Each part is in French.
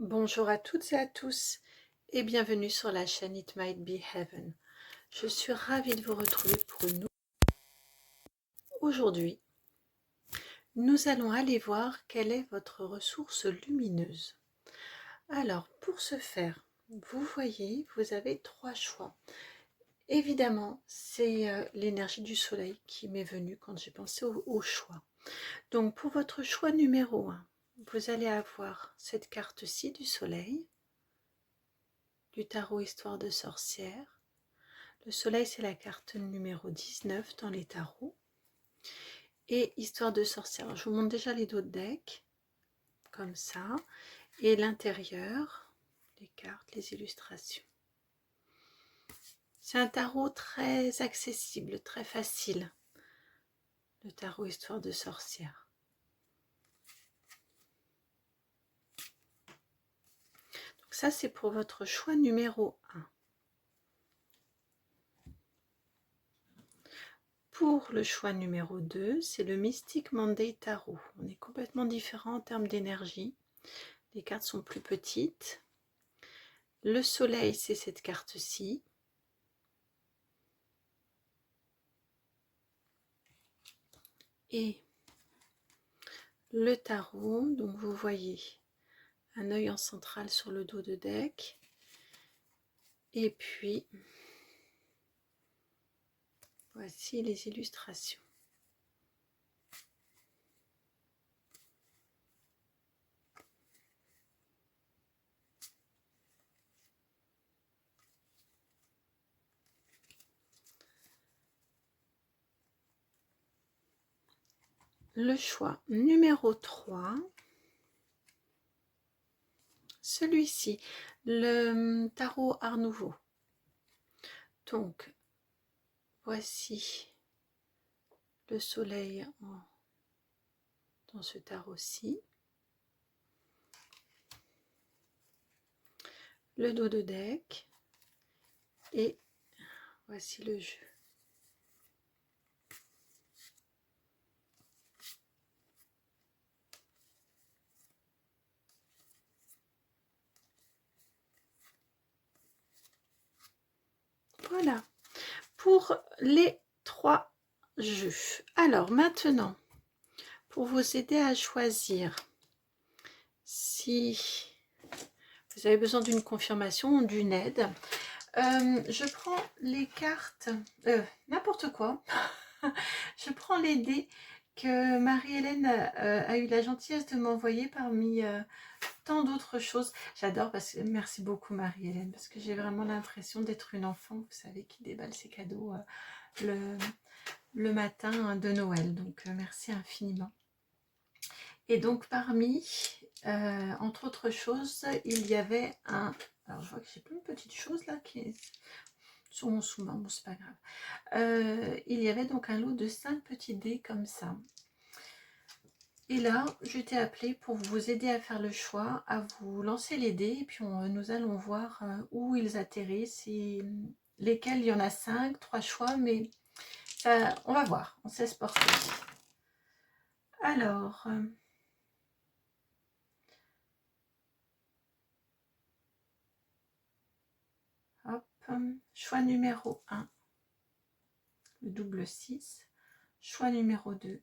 Bonjour à toutes et à tous et bienvenue sur la chaîne It Might Be Heaven. Je suis ravie de vous retrouver pour une nouvelle. Aujourd'hui, nous allons aller voir quelle est votre ressource lumineuse. Alors, pour ce faire, vous voyez, vous avez trois choix. Évidemment, c'est l'énergie du soleil qui m'est venue quand j'ai pensé au choix. Donc, pour votre choix numéro 1, vous allez avoir cette carte-ci du soleil, du tarot Histoire de sorcière. Le soleil, c'est la carte numéro 19 dans les tarots. Et Histoire de sorcière. Je vous montre déjà les dos de deck, comme ça. Et l'intérieur, les cartes, les illustrations. C'est un tarot très accessible, très facile. Le tarot Histoire de sorcière. Donc ça, c'est pour votre choix numéro 1. Pour le choix numéro 2, c'est le Mystic Monday Tarot. On est complètement différent en termes d'énergie. Les cartes sont plus petites. Le soleil, c'est cette carte-ci. Et le tarot, donc vous voyez un œil en centrale sur le dos de deck. Et puis, voici les illustrations. Le choix numéro 3, celui-ci, le tarot Art Nouveau. Donc, voici le soleil dans ce tarot-ci. Le dos de deck. Et voici le jeu. Voilà, pour les 3 jeux. Alors maintenant, pour vous aider à choisir, si vous avez besoin d'une confirmation ou d'une aide, je prends les cartes, n'importe quoi, je prends les dés que Marie-Hélène a eu la gentillesse de m'envoyer parmi tant d'autres choses. J'adore, parce que merci beaucoup Marie-Hélène, parce que j'ai vraiment l'impression d'être une enfant, vous savez, qui déballe ses cadeaux le matin de Noël. Donc merci infiniment. Et donc parmi, entre autres choses, il y avait un... Alors je vois que j'ai plein de petites choses là qui est sur mon sous-main, bon c'est pas grave. Il y avait donc un lot de 5 petits dés comme ça. Et là, je t'ai appelé pour vous aider à faire le choix, à vous lancer les dés, et puis nous allons voir où ils atterrissent, et lesquels, il y en a 5, 3 choix, mais ça, on va voir, on sait se porter. Alors, hop, choix numéro 1, le double 6, choix numéro 2,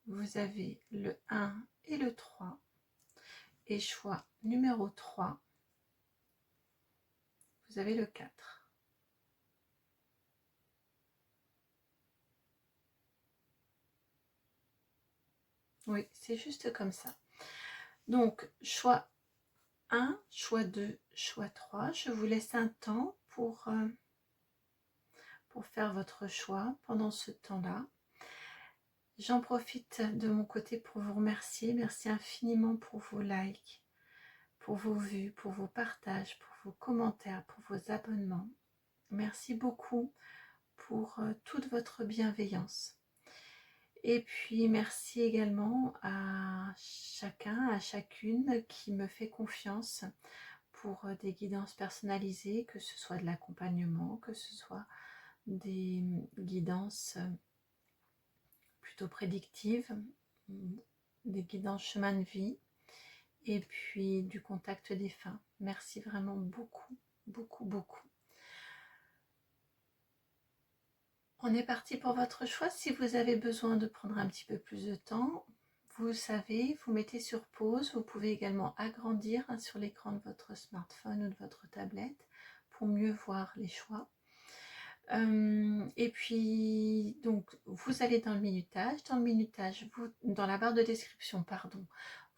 vous avez le 1 et le 3, et choix numéro 3, vous avez le 4. Oui, c'est juste comme ça. Donc, choix 1, choix 2, choix 3. Je vous laisse un temps pour faire votre choix pendant ce temps-là. J'en profite de mon côté pour vous remercier. Merci infiniment pour vos likes, pour vos vues, pour vos partages, pour vos commentaires, pour vos abonnements. Merci beaucoup pour toute votre bienveillance. Et puis merci également à chacun, à chacune qui me fait confiance pour des guidances personnalisées, que ce soit de l'accompagnement, que ce soit des guidances plutôt prédictives, des guidances chemin de vie. et puis du contact défunt. Merci vraiment beaucoup, beaucoup, beaucoup. On est parti pour votre choix. Si vous avez besoin de prendre un petit peu plus de temps, vous savez, vous mettez sur pause. Vous pouvez également agrandir sur l'écran de votre smartphone ou de votre tablette pour mieux voir les choix. Et puis, donc, vous allez dans le minutage. Dans le minutage, dans la barre de description, pardon,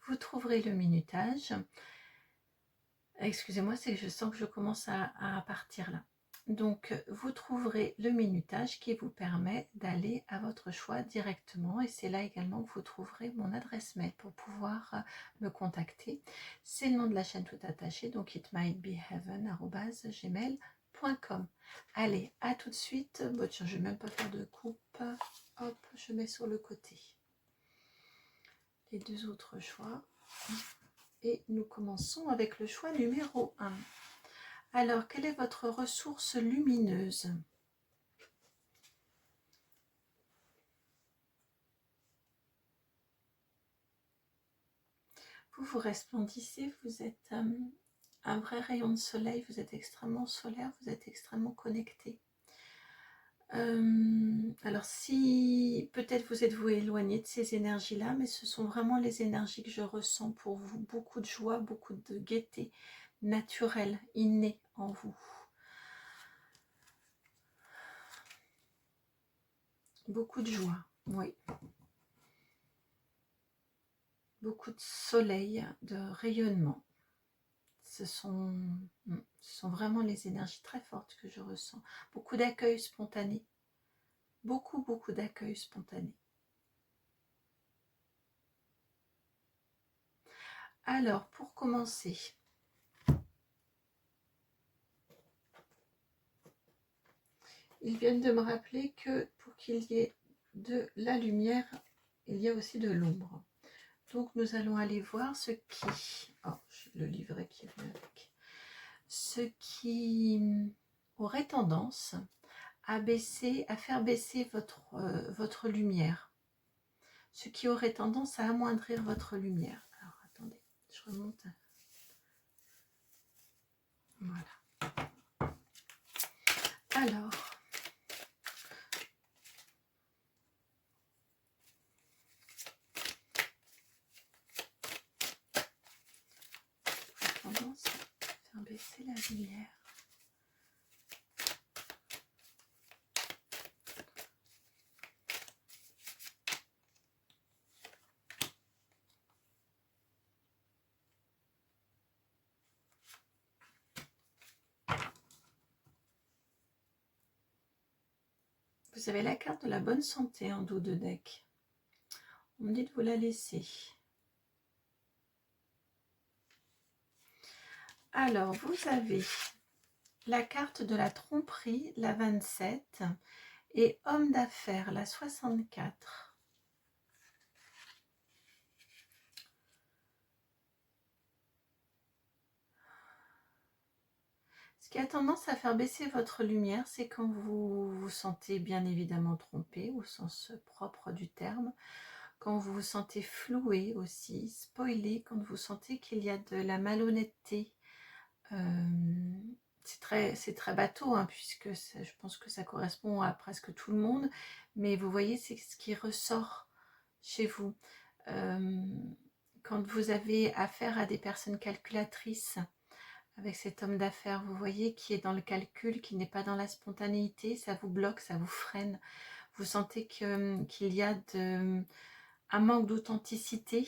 vous trouverez le minutage. Excusez-moi, c'est que je sens que je commence à partir là. Donc, vous trouverez le minutage qui vous permet d'aller à votre choix directement. Et c'est là également que vous trouverez mon adresse mail pour pouvoir me contacter. C'est le nom de la chaîne tout attaché, donc itmightbeheaven@gmail.com. Allez, à tout de suite. Bon, tiens, je ne vais même pas faire de coupe. Hop, je mets sur le côté les deux autres choix. Et nous commençons avec le choix numéro 1. Alors, quelle est votre ressource lumineuse? Vous resplendissez, vous êtes un vrai rayon de soleil, vous êtes extrêmement solaire, vous êtes extrêmement connecté. Alors si peut-être vous éloigné de ces énergies-là, mais ce sont vraiment les énergies que je ressens pour vous. Beaucoup de joie, beaucoup de gaieté naturelle, innée en vous. Beaucoup de joie, oui. Beaucoup de soleil, de rayonnement. Ce sont vraiment les énergies très fortes que je ressens. Beaucoup d'accueil spontané. Beaucoup, beaucoup d'accueil spontané. Alors, pour commencer, ils viennent de me rappeler que pour qu'il y ait de la lumière, il y a aussi de l'ombre. Donc, nous allons aller voir ce qui... Oh, j'ai le livret qui vient avec. Ce qui aurait tendance à faire baisser votre lumière. Ce qui aurait tendance à amoindrir votre lumière. Alors, attendez, je remonte. Voilà. Alors, tendance à faire baisser la lumière. Vous avez la carte de la bonne santé en dos de deck. On me dit de vous la laisser. Alors, vous avez la carte de la tromperie, la 27, et homme d'affaires, la 64. Ce qui a tendance à faire baisser votre lumière, c'est quand vous vous sentez bien évidemment trompé, au sens propre du terme, quand vous vous sentez floué aussi, spoilé, quand vous sentez qu'il y a de la malhonnêteté. C'est très bateau, hein, puisque je pense que ça correspond à presque tout le monde, mais vous voyez, c'est ce qui ressort chez vous. Quand vous avez affaire à des personnes calculatrices, avec cet homme d'affaires, vous voyez, qui est dans le calcul, qui n'est pas dans la spontanéité, ça vous bloque, ça vous freine. Vous sentez qu'il y a un manque d'authenticité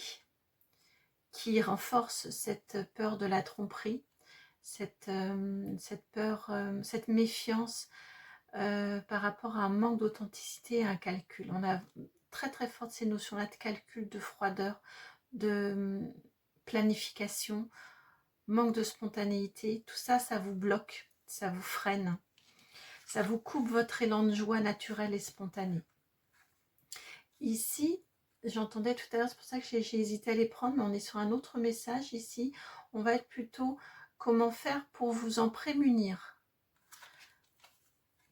qui renforce cette peur de la tromperie, cette peur, cette méfiance par rapport à un manque d'authenticité et à un calcul. On a très très forte ces notions-là de calcul, de froideur, de planification, manque de spontanéité, tout ça, ça vous bloque, ça vous freine, ça vous coupe votre élan de joie naturel et spontané. Ici, j'entendais tout à l'heure, c'est pour ça que j'ai hésité à les prendre, mais on est sur un autre message ici. On va être plutôt comment faire pour vous en prémunir.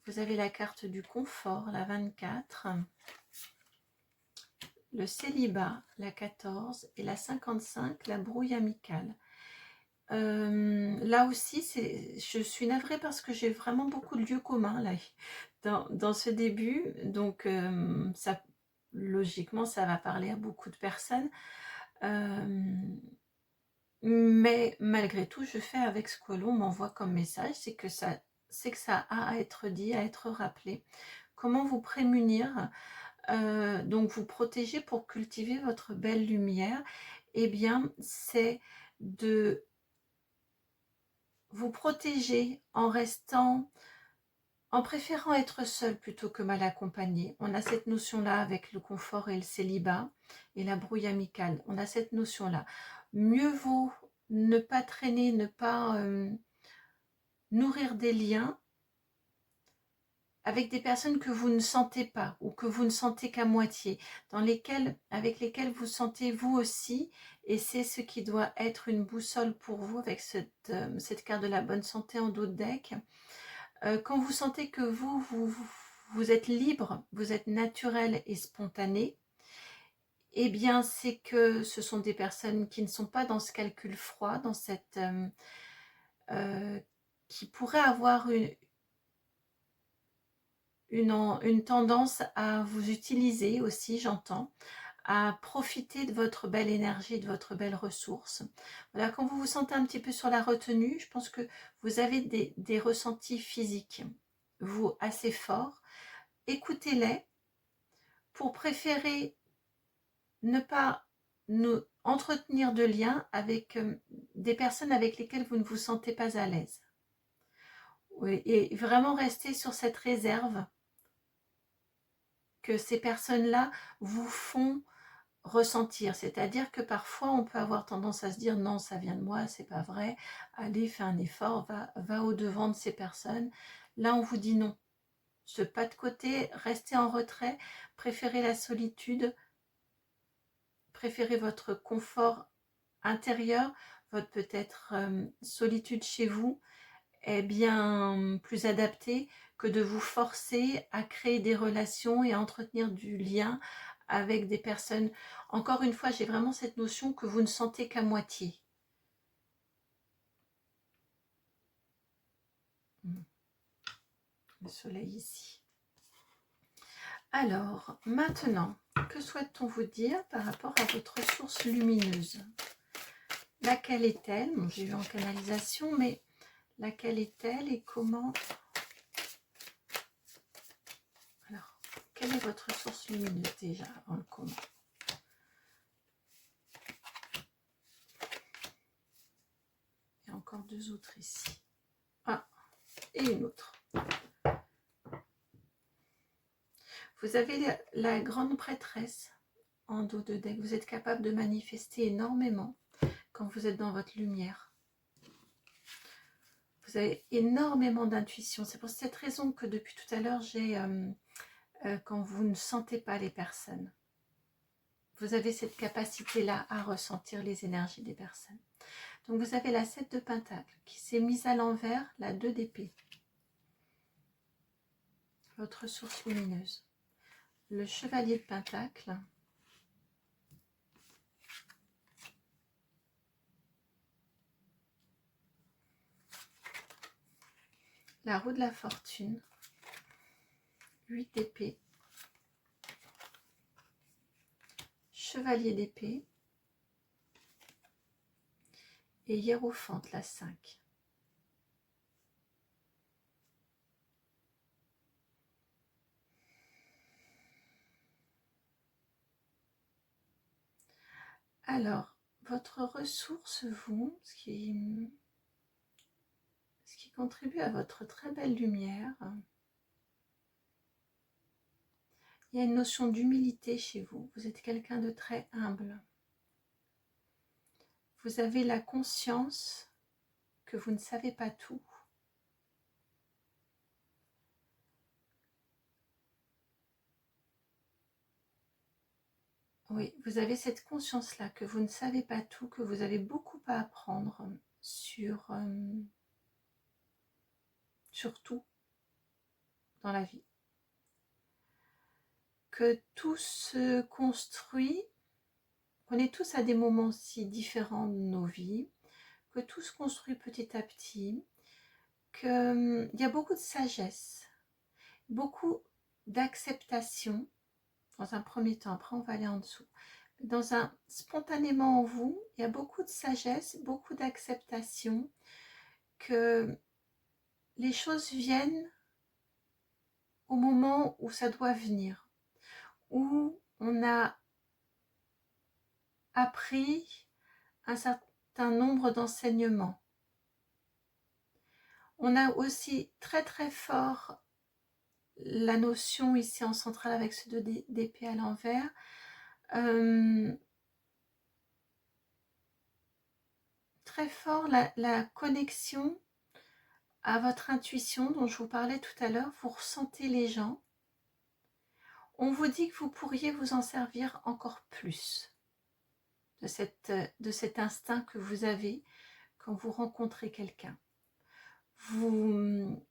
Vous avez la carte du confort, la 24. le célibat, la 14, et la 55, la brouille amicale. Là aussi, je suis navrée parce que j'ai vraiment beaucoup de lieux communs là, dans ce début. Donc, ça, logiquement, ça va parler à beaucoup de personnes. Mais malgré tout, je fais avec ce que l'on m'envoie comme message, c'est que ça a à être dit, à être rappelé. Comment vous prémunir, donc vous protéger pour cultiver votre belle lumière? Eh bien, c'est de vous protéger en préférant être seul plutôt que mal accompagné. On a cette notion-là avec le confort et le célibat et la brouille amicale. On a cette notion-là. Mieux vaut ne pas traîner, ne pas nourrir des liens avec des personnes que vous ne sentez pas ou que vous ne sentez qu'à moitié, avec lesquelles vous sentez vous aussi, et c'est ce qui doit être une boussole pour vous avec cette carte de la bonne santé en dos de deck. Quand vous sentez que vous êtes libre, vous êtes naturel et spontané, eh bien c'est que ce sont des personnes qui ne sont pas dans ce calcul froid, dans cette qui pourraient avoir une tendance à vous utiliser aussi, j'entends, à profiter de votre belle énergie, de votre belle ressource. Voilà, quand vous vous sentez un petit peu sur la retenue, je pense que vous avez des ressentis physiques, vous, assez forts. Écoutez-les pour préférer ne pas entretenir de liens avec des personnes avec lesquelles vous ne vous sentez pas à l'aise. Oui, et vraiment rester sur cette réserve que ces personnes-là vous font ressentir. C'est-à-dire que parfois on peut avoir tendance à se dire non, ça vient de moi, c'est pas vrai, allez, fais un effort, va au-devant de ces personnes. Là on vous dit non, ce pas de côté, restez en retrait, préférez la solitude, préférez votre confort intérieur, votre peut-être solitude chez vous est bien plus adaptée que de vous forcer à créer des relations et à entretenir du lien avec des personnes. Encore une fois, j'ai vraiment cette notion que vous ne sentez qu'à moitié. Le soleil ici. Alors, maintenant, que souhaite-t-on vous dire par rapport à votre source lumineuse? Laquelle est-elle? Bon, j'ai eu en canalisation, mais laquelle est-elle et comment? Alors, quelle est votre source lumineuse déjà avant le comment? Il y a encore deux autres ici. Ah, et une autre. Vous avez la grande prêtresse en dos de deck. Vous êtes capable de manifester énormément quand vous êtes dans votre lumière. Vous avez énormément d'intuition. C'est pour cette raison que depuis tout à l'heure, j'ai quand vous ne sentez pas les personnes. Vous avez cette capacité-là à ressentir les énergies des personnes. Donc vous avez la 7 de Pentacle qui s'est mise à l'envers, la 2 d'épée. Votre source lumineuse. Le chevalier de Pentacle. La roue de la fortune. 8 d'épée. Chevalier d'épée. Et hiérophante, la 5. Alors, votre ressource, vous, ce qui contribue à votre très belle lumière, il y a une notion d'humilité chez vous. Vous êtes quelqu'un de très humble. Vous avez la conscience que vous ne savez pas tout. Oui, vous avez cette conscience-là que vous ne savez pas tout, que vous avez beaucoup à apprendre sur tout dans la vie. que tout se construit, qu'on est tous à des moments si différents de nos vies, que tout se construit petit à petit, qu'il y a beaucoup de sagesse, beaucoup d'acceptation dans un premier temps, après on va aller en dessous. Spontanément en vous, il y a beaucoup de sagesse, beaucoup d'acceptation, que les choses viennent au moment où ça doit venir, où on a appris un certain nombre d'enseignements. On a aussi très très fort la notion ici en centrale avec ce 2 d'épée à l'envers, très fort la connexion à votre intuition dont je vous parlais tout à l'heure. Vous ressentez les gens. On vous dit que vous pourriez vous en servir encore plus de cet instinct que vous avez quand vous rencontrez quelqu'un. Vous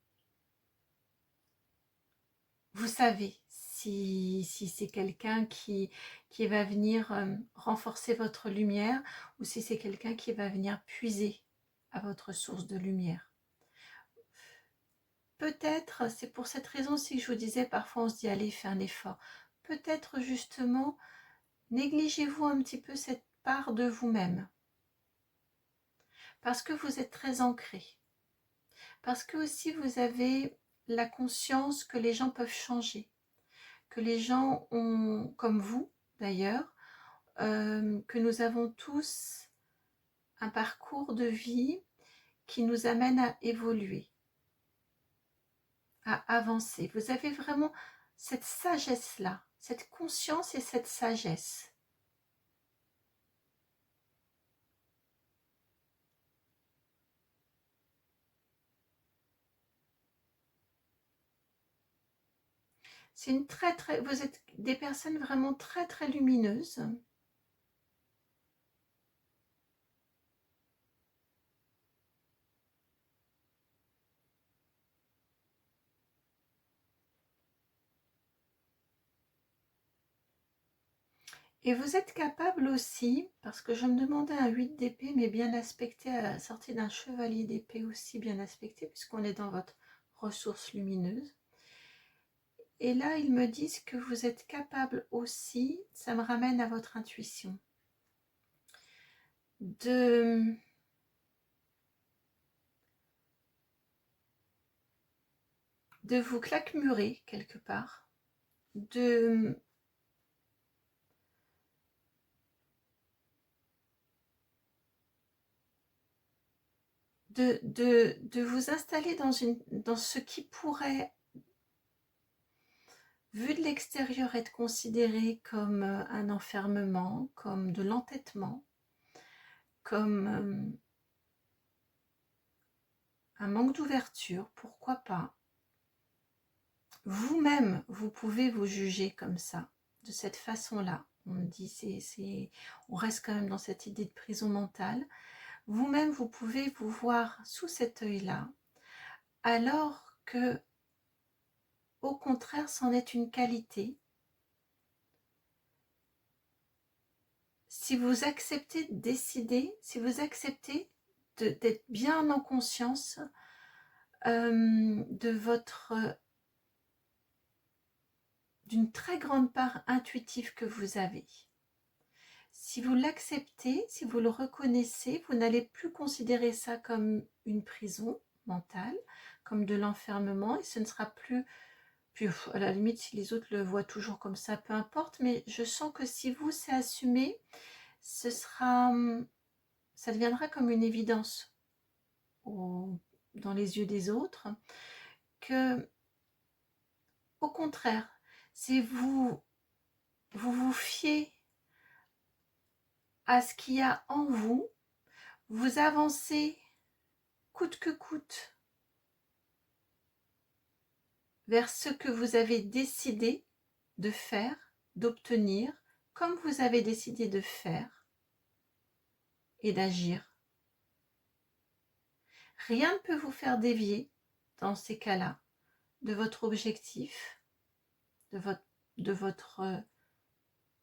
savez si c'est quelqu'un qui va venir renforcer votre lumière ou si c'est quelqu'un qui va venir puiser à votre source de lumière. Peut-être, c'est pour cette raison aussi que je vous disais, parfois on se dit allez, fais un effort. Peut-être justement, négligez-vous un petit peu cette part de vous-même. Parce que vous êtes très ancré. Parce que aussi vous avez la conscience que les gens peuvent changer. Que les gens ont, comme vous d'ailleurs, que nous avons tous un parcours de vie qui nous amène à évoluer, à avancer. Vous avez vraiment cette sagesse-là, cette conscience et cette sagesse. C'est vous êtes des personnes vraiment très très lumineuses. Et vous êtes capable aussi, parce que je me demandais un 8 d'épée, mais bien aspecté, sorti d'un chevalier d'épée aussi bien aspecté, puisqu'on est dans votre ressource lumineuse. Et là, ils me disent que vous êtes capable aussi, ça me ramène à votre intuition, de vous claquemurer quelque part, de vous installer dans ce qui pourrait, vu de l'extérieur, être considéré comme un enfermement, comme de l'entêtement, comme un manque d'ouverture, pourquoi pas. Vous-même, vous pouvez vous juger comme ça, de cette façon-là. On dit, on reste quand même dans cette idée de prison mentale. Vous-même, vous pouvez vous voir sous cet œil-là, alors que, au contraire, c'en est une qualité. Si vous acceptez de décider, si vous acceptez d'être bien en conscience de d'une très grande part intuitive que vous avez. Si vous l'acceptez, si vous le reconnaissez, vous n'allez plus considérer ça comme une prison mentale, comme de l'enfermement, et ce ne sera plus, à la limite, si les autres le voient toujours comme ça, peu importe, mais je sens que si vous, c'est assumé, ça deviendra comme une évidence dans les yeux des autres, que, au contraire, si vous vous fiez à ce qu'il y a en vous, vous avancez coûte que coûte vers ce que vous avez décidé de faire, d'obtenir, comme vous avez décidé de faire et d'agir. Rien ne peut vous faire dévier, dans ces cas-là, de votre objectif, de votre de votre...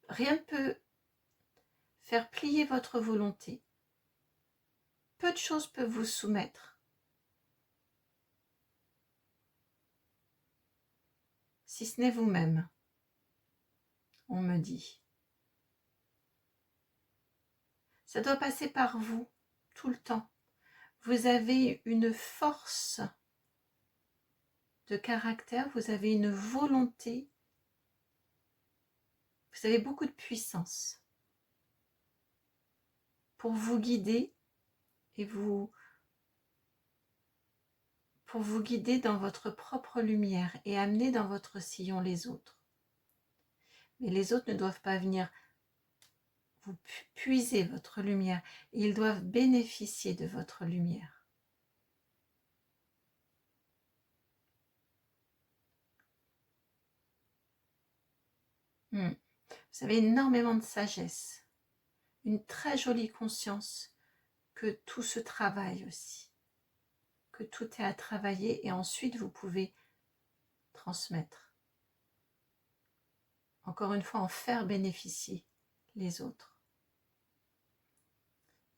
rien ne peut faire plier votre volonté. Peu de choses peuvent vous soumettre. Si ce n'est vous-même, on me dit. Ça doit passer par vous, tout le temps. Vous avez une force de caractère, vous avez une volonté, vous avez beaucoup de puissance pour vous guider et pour vous guider dans votre propre lumière et amener dans votre sillon les autres. Mais les autres ne doivent pas venir vous puiser votre lumière, ils doivent bénéficier de votre lumière. Vous avez énormément de sagesse, une très jolie conscience que tout se travaille aussi, que tout est à travailler et ensuite vous pouvez transmettre. Encore une fois, en faire bénéficier les autres.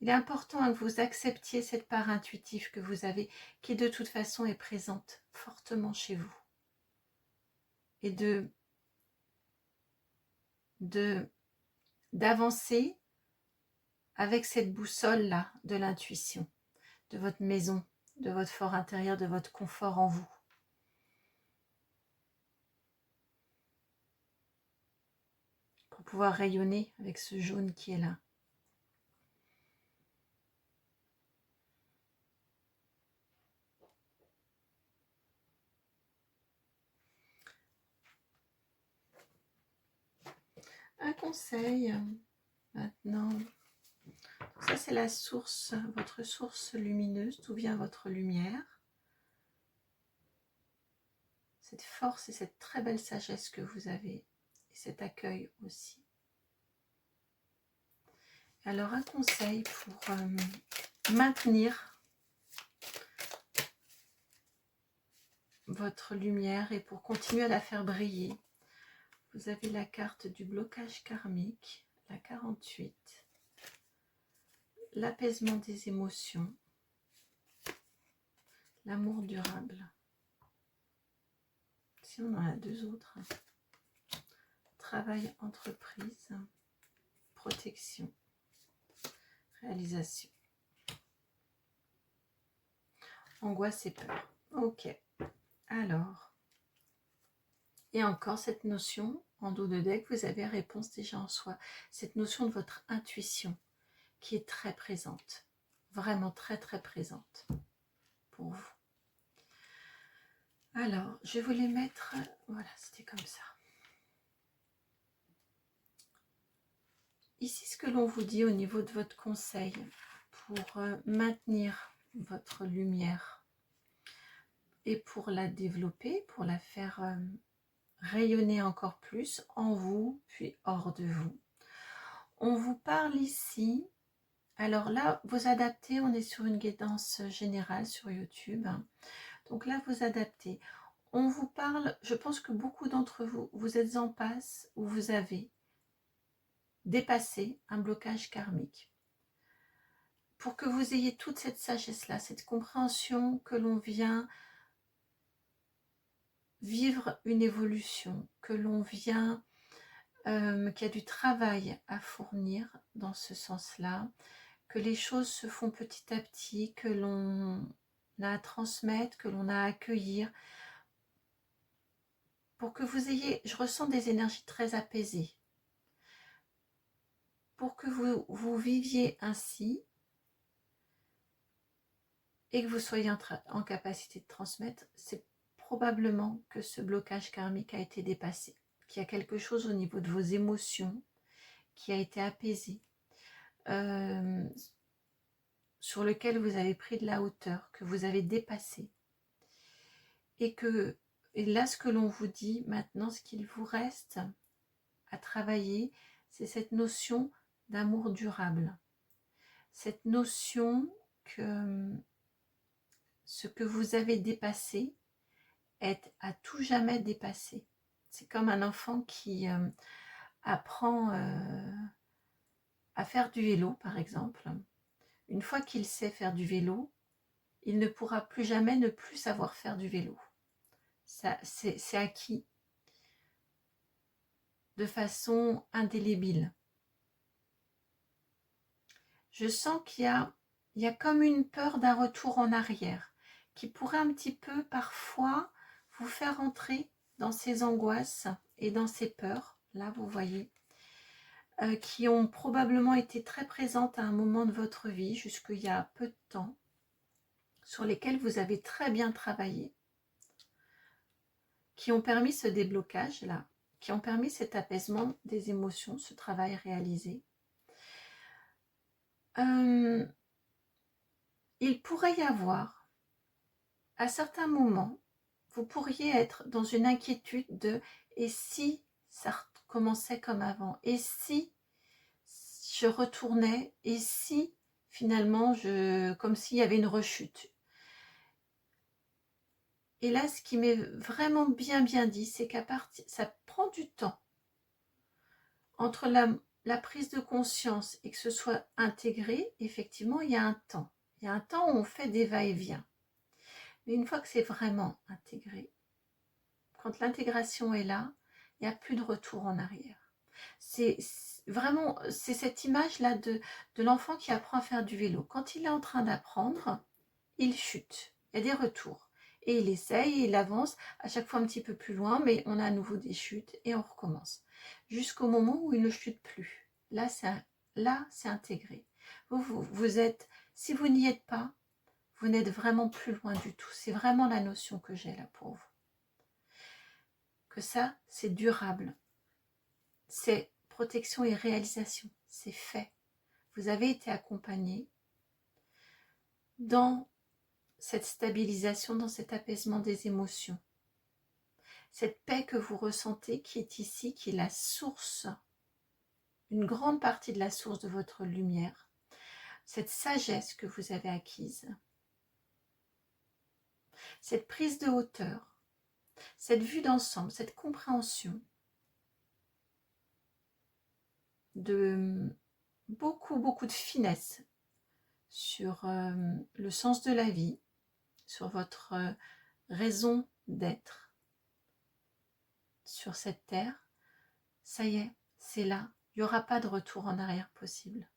Il est important que vous acceptiez cette part intuitive que vous avez, qui de toute façon est présente fortement chez vous. Et d'avancer avec cette boussole-là de l'intuition, de votre maison, de votre fort intérieur, de votre confort en vous. Pour pouvoir rayonner avec ce jaune qui est là. Un conseil maintenant. Ça c'est la source, votre source lumineuse, d'où vient votre lumière. Cette force et cette très belle sagesse que vous avez, et cet accueil aussi. Alors un conseil pour maintenir votre lumière et pour continuer à la faire briller. Vous avez la carte du blocage karmique, la 48, l'apaisement des émotions, l'amour durable. Si on en a deux autres, travail, entreprise, protection, réalisation, angoisse et peur. Ok, alors, et encore cette notion, en dos de deck, vous avez réponse déjà en soi, cette notion de votre intuition qui est très présente, vraiment très très présente pour vous. Alors, je vais vous les mettre, voilà, c'était comme ça. Ici, ce que l'on vous dit au niveau de votre conseil pour maintenir votre lumière et pour la développer, pour la faire rayonner encore plus en vous, puis hors de vous. On vous parle ici, alors là, vous adaptez, on est sur une guidance générale sur YouTube, donc là, vous adaptez. On vous parle, je pense que beaucoup d'entre vous, vous êtes en passe où vous avez dépassé un blocage karmique. Pour que vous ayez toute cette sagesse-là, cette compréhension que l'on vient vivre une évolution, que l'on vient, qu'il y a du travail à fournir dans ce sens-là, que les choses se font petit à petit, que l'on a à transmettre, que l'on a à accueillir, pour que vous ayez, je ressens des énergies très apaisées, pour que vous viviez ainsi et que vous soyez en capacité de transmettre, c'est probablement que ce blocage karmique a été dépassé, qu'il y a quelque chose au niveau de vos émotions qui a été apaisé, sur lequel vous avez pris de la hauteur, que vous avez dépassé. Et là, ce que l'on vous dit maintenant, ce qu'il vous reste à travailler, c'est cette notion d'amour durable. Cette notion que ce que vous avez dépassé est à tout jamais dépassé. C'est comme un enfant qui apprend à faire du vélo, par exemple. Une fois qu'il sait faire du vélo, il ne pourra plus jamais ne plus savoir faire du vélo. C'est acquis de façon indélébile. Je sens qu'il y a comme une peur d'un retour en arrière qui pourrait un petit peu parfois vous faire entrer dans ces angoisses et dans ces peurs, là vous voyez, qui ont probablement été très présentes à un moment de votre vie, jusqu'il y a peu de temps, sur lesquelles vous avez très bien travaillé, qui ont permis ce déblocage-là, qui ont permis cet apaisement des émotions, ce travail réalisé. Il pourrait y avoir, à certains moments, vous pourriez être dans une inquiétude de « et si ça recommençait comme avant ? Et si je retournais ? Et si finalement, comme s'il y avait une rechute ?» Et là, ce qui m'est vraiment bien dit, c'est qu'à partir, ça prend du temps entre la prise de conscience et que ce soit intégré. Effectivement, il y a un temps. Il y a un temps où on fait des va-et-vient. Mais une fois que c'est vraiment intégré, quand l'intégration est là, il n'y a plus de retour en arrière. C'est vraiment, c'est cette image-là de l'enfant qui apprend à faire du vélo. Quand il est en train d'apprendre, il chute. Il y a des retours. Et il essaye, il avance, à chaque fois un petit peu plus loin, mais on a à nouveau des chutes et on recommence. Jusqu'au moment où il ne chute plus. Là, c'est intégré. Vous êtes, si vous n'y êtes pas, vous n'êtes vraiment plus loin du tout. C'est vraiment la notion que j'ai là pour vous. Que ça, c'est durable. C'est protection et réalisation. C'est fait. Vous avez été accompagné dans cette stabilisation, dans cet apaisement des émotions. Cette paix que vous ressentez qui est ici, qui est la source, une grande partie de la source de votre lumière. Cette sagesse que vous avez acquise. Cette prise de hauteur. Cette vue d'ensemble, cette compréhension de beaucoup de finesse sur le sens de la vie, sur votre raison d'être sur cette terre. Ça y est, c'est là. Il n'y aura pas de retour en arrière possible.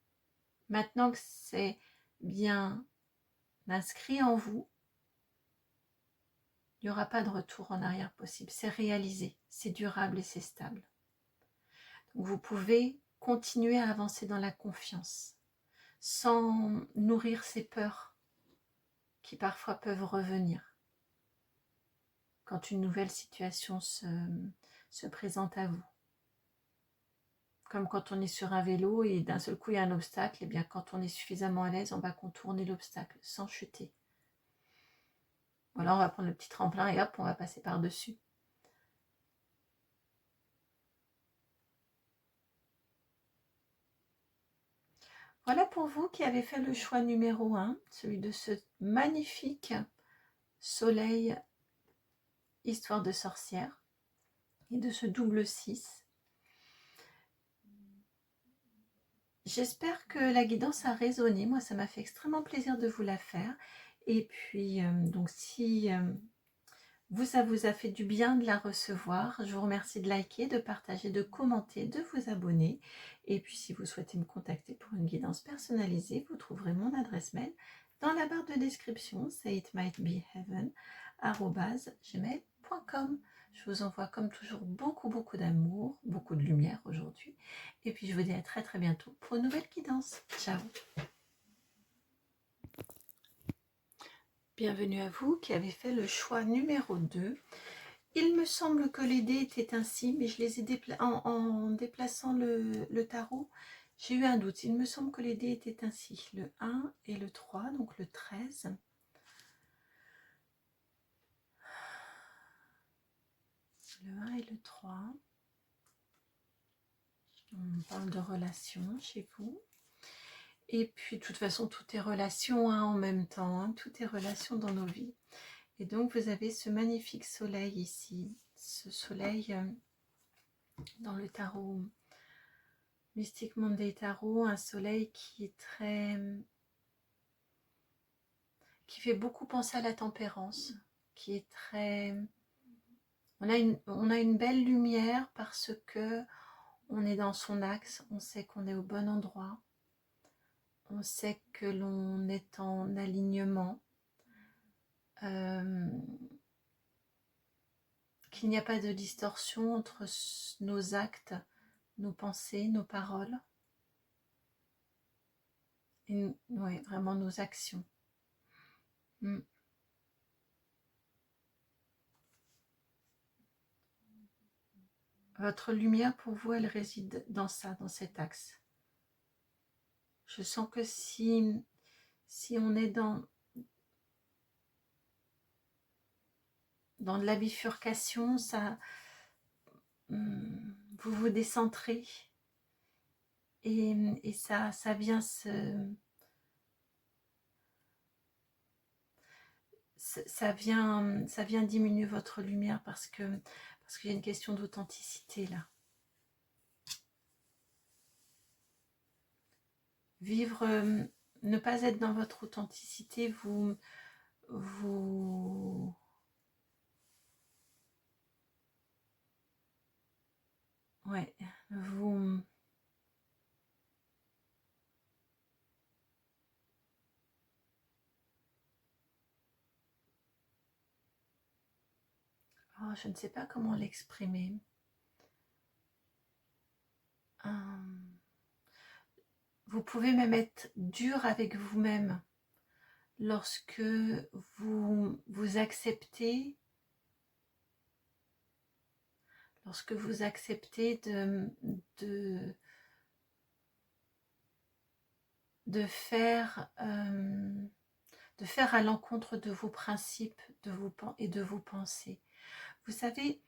Maintenant que c'est bien inscrit en vous, il n'y aura pas de retour en arrière possible. C'est réalisé, c'est durable et c'est stable. Donc vous pouvez continuer à avancer dans la confiance, sans nourrir ces peurs qui parfois peuvent revenir quand une nouvelle situation se présente à vous. Comme quand on est sur un vélo et d'un seul coup il y a un obstacle, et bien quand on est suffisamment à l'aise, on va contourner l'obstacle sans chuter. Voilà, on va prendre le petit tremplin et hop, on va passer par-dessus. Voilà pour vous qui avez fait le choix numéro 1, celui de ce magnifique soleil histoire de sorcière et de ce double 6. J'espère que la guidance a résonné. Moi, ça m'a fait extrêmement plaisir de vous la faire. Et puis, donc si ça vous a fait du bien de la recevoir, je vous remercie de liker, de partager, de commenter, de vous abonner. Et puis, si vous souhaitez me contacter pour une guidance personnalisée, vous trouverez mon adresse mail dans la barre de description, sayitmightbeheaven@gmail.com. Je vous envoie comme toujours beaucoup d'amour, beaucoup de lumière aujourd'hui. Et puis je vous dis à très bientôt pour une nouvelle guidance. Ciao. Bienvenue à vous qui avez fait le choix numéro 2. Il me semble que les dés étaient ainsi, mais je les ai en déplaçant le tarot, j'ai eu un doute. Il me semble que les dés étaient ainsi, le 1 et le 3, donc le 13. Le 1 et le 3. On parle de relations chez vous. Et puis, de toute façon, tout est relation en même temps. Tout est relation dans nos vies. Et donc, vous avez ce magnifique soleil ici, ce soleil dans le tarot Mystic Monday Tarot, un soleil qui fait beaucoup penser à la tempérance, qui est très... On a une belle lumière parce que on est dans son axe, on sait qu'on est au bon endroit, on sait que l'on est en alignement, qu'il n'y a pas de distorsion entre nos actes, nos pensées, nos paroles, et ouais, vraiment nos actions. Votre lumière, pour vous, elle réside dans ça, dans cet axe. Je sens que si on est dans de la bifurcation, ça, vous vous décentrez et ça vient ça vient diminuer votre lumière parce qu'il y a une question d'authenticité là. Vivre, ne pas être dans votre authenticité, ouais, oh, je ne sais pas comment l'exprimer. Vous pouvez même être dur avec vous-même lorsque vous acceptez, de faire à l'encontre de vos principes et de vos pensées. Vous savez,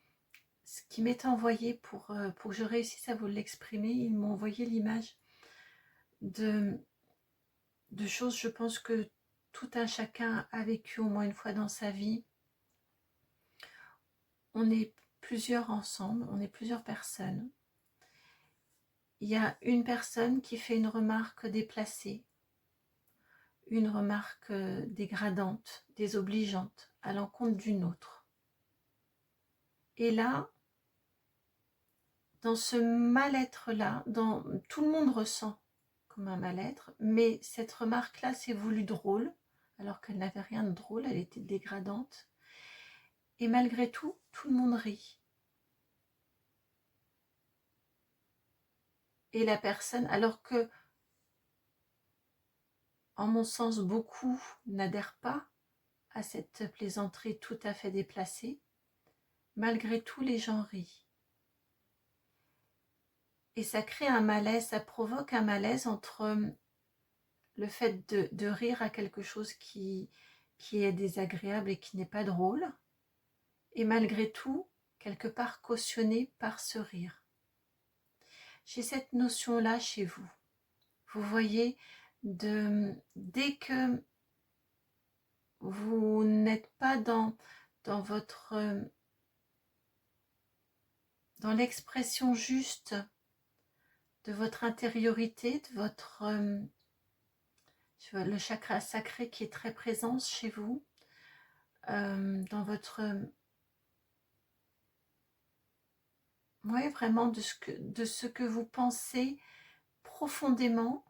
ce qui m'est envoyé pour que je réussisse à vous l'exprimer, ils m'ont envoyé l'image de choses, je pense que tout un chacun a vécu au moins une fois dans sa vie. On est plusieurs ensemble, on est plusieurs personnes. Il y a une personne qui fait une remarque déplacée, une remarque dégradante, désobligeante, à l'encontre d'une autre. Et là, dans ce mal-être-là, tout le monde ressent comme un mal-être, mais cette remarque-là s'est voulue drôle, alors qu'elle n'avait rien de drôle, elle était dégradante. Et malgré tout, tout le monde rit. Et la personne, alors que, en mon sens, beaucoup n'adhèrent pas à cette plaisanterie tout à fait déplacée, malgré tout, les gens rient. Et ça crée un malaise, ça provoque un malaise entre le fait de rire à quelque chose qui est désagréable et qui n'est pas drôle, et malgré tout, quelque part cautionné par ce rire. J'ai cette notion-là chez vous. Vous voyez, dès que vous n'êtes pas dans votre dans l'expression juste de votre intériorité, de votre le chakra sacré qui est très présent chez vous, dans votre ouais, vraiment de ce que vous pensez profondément,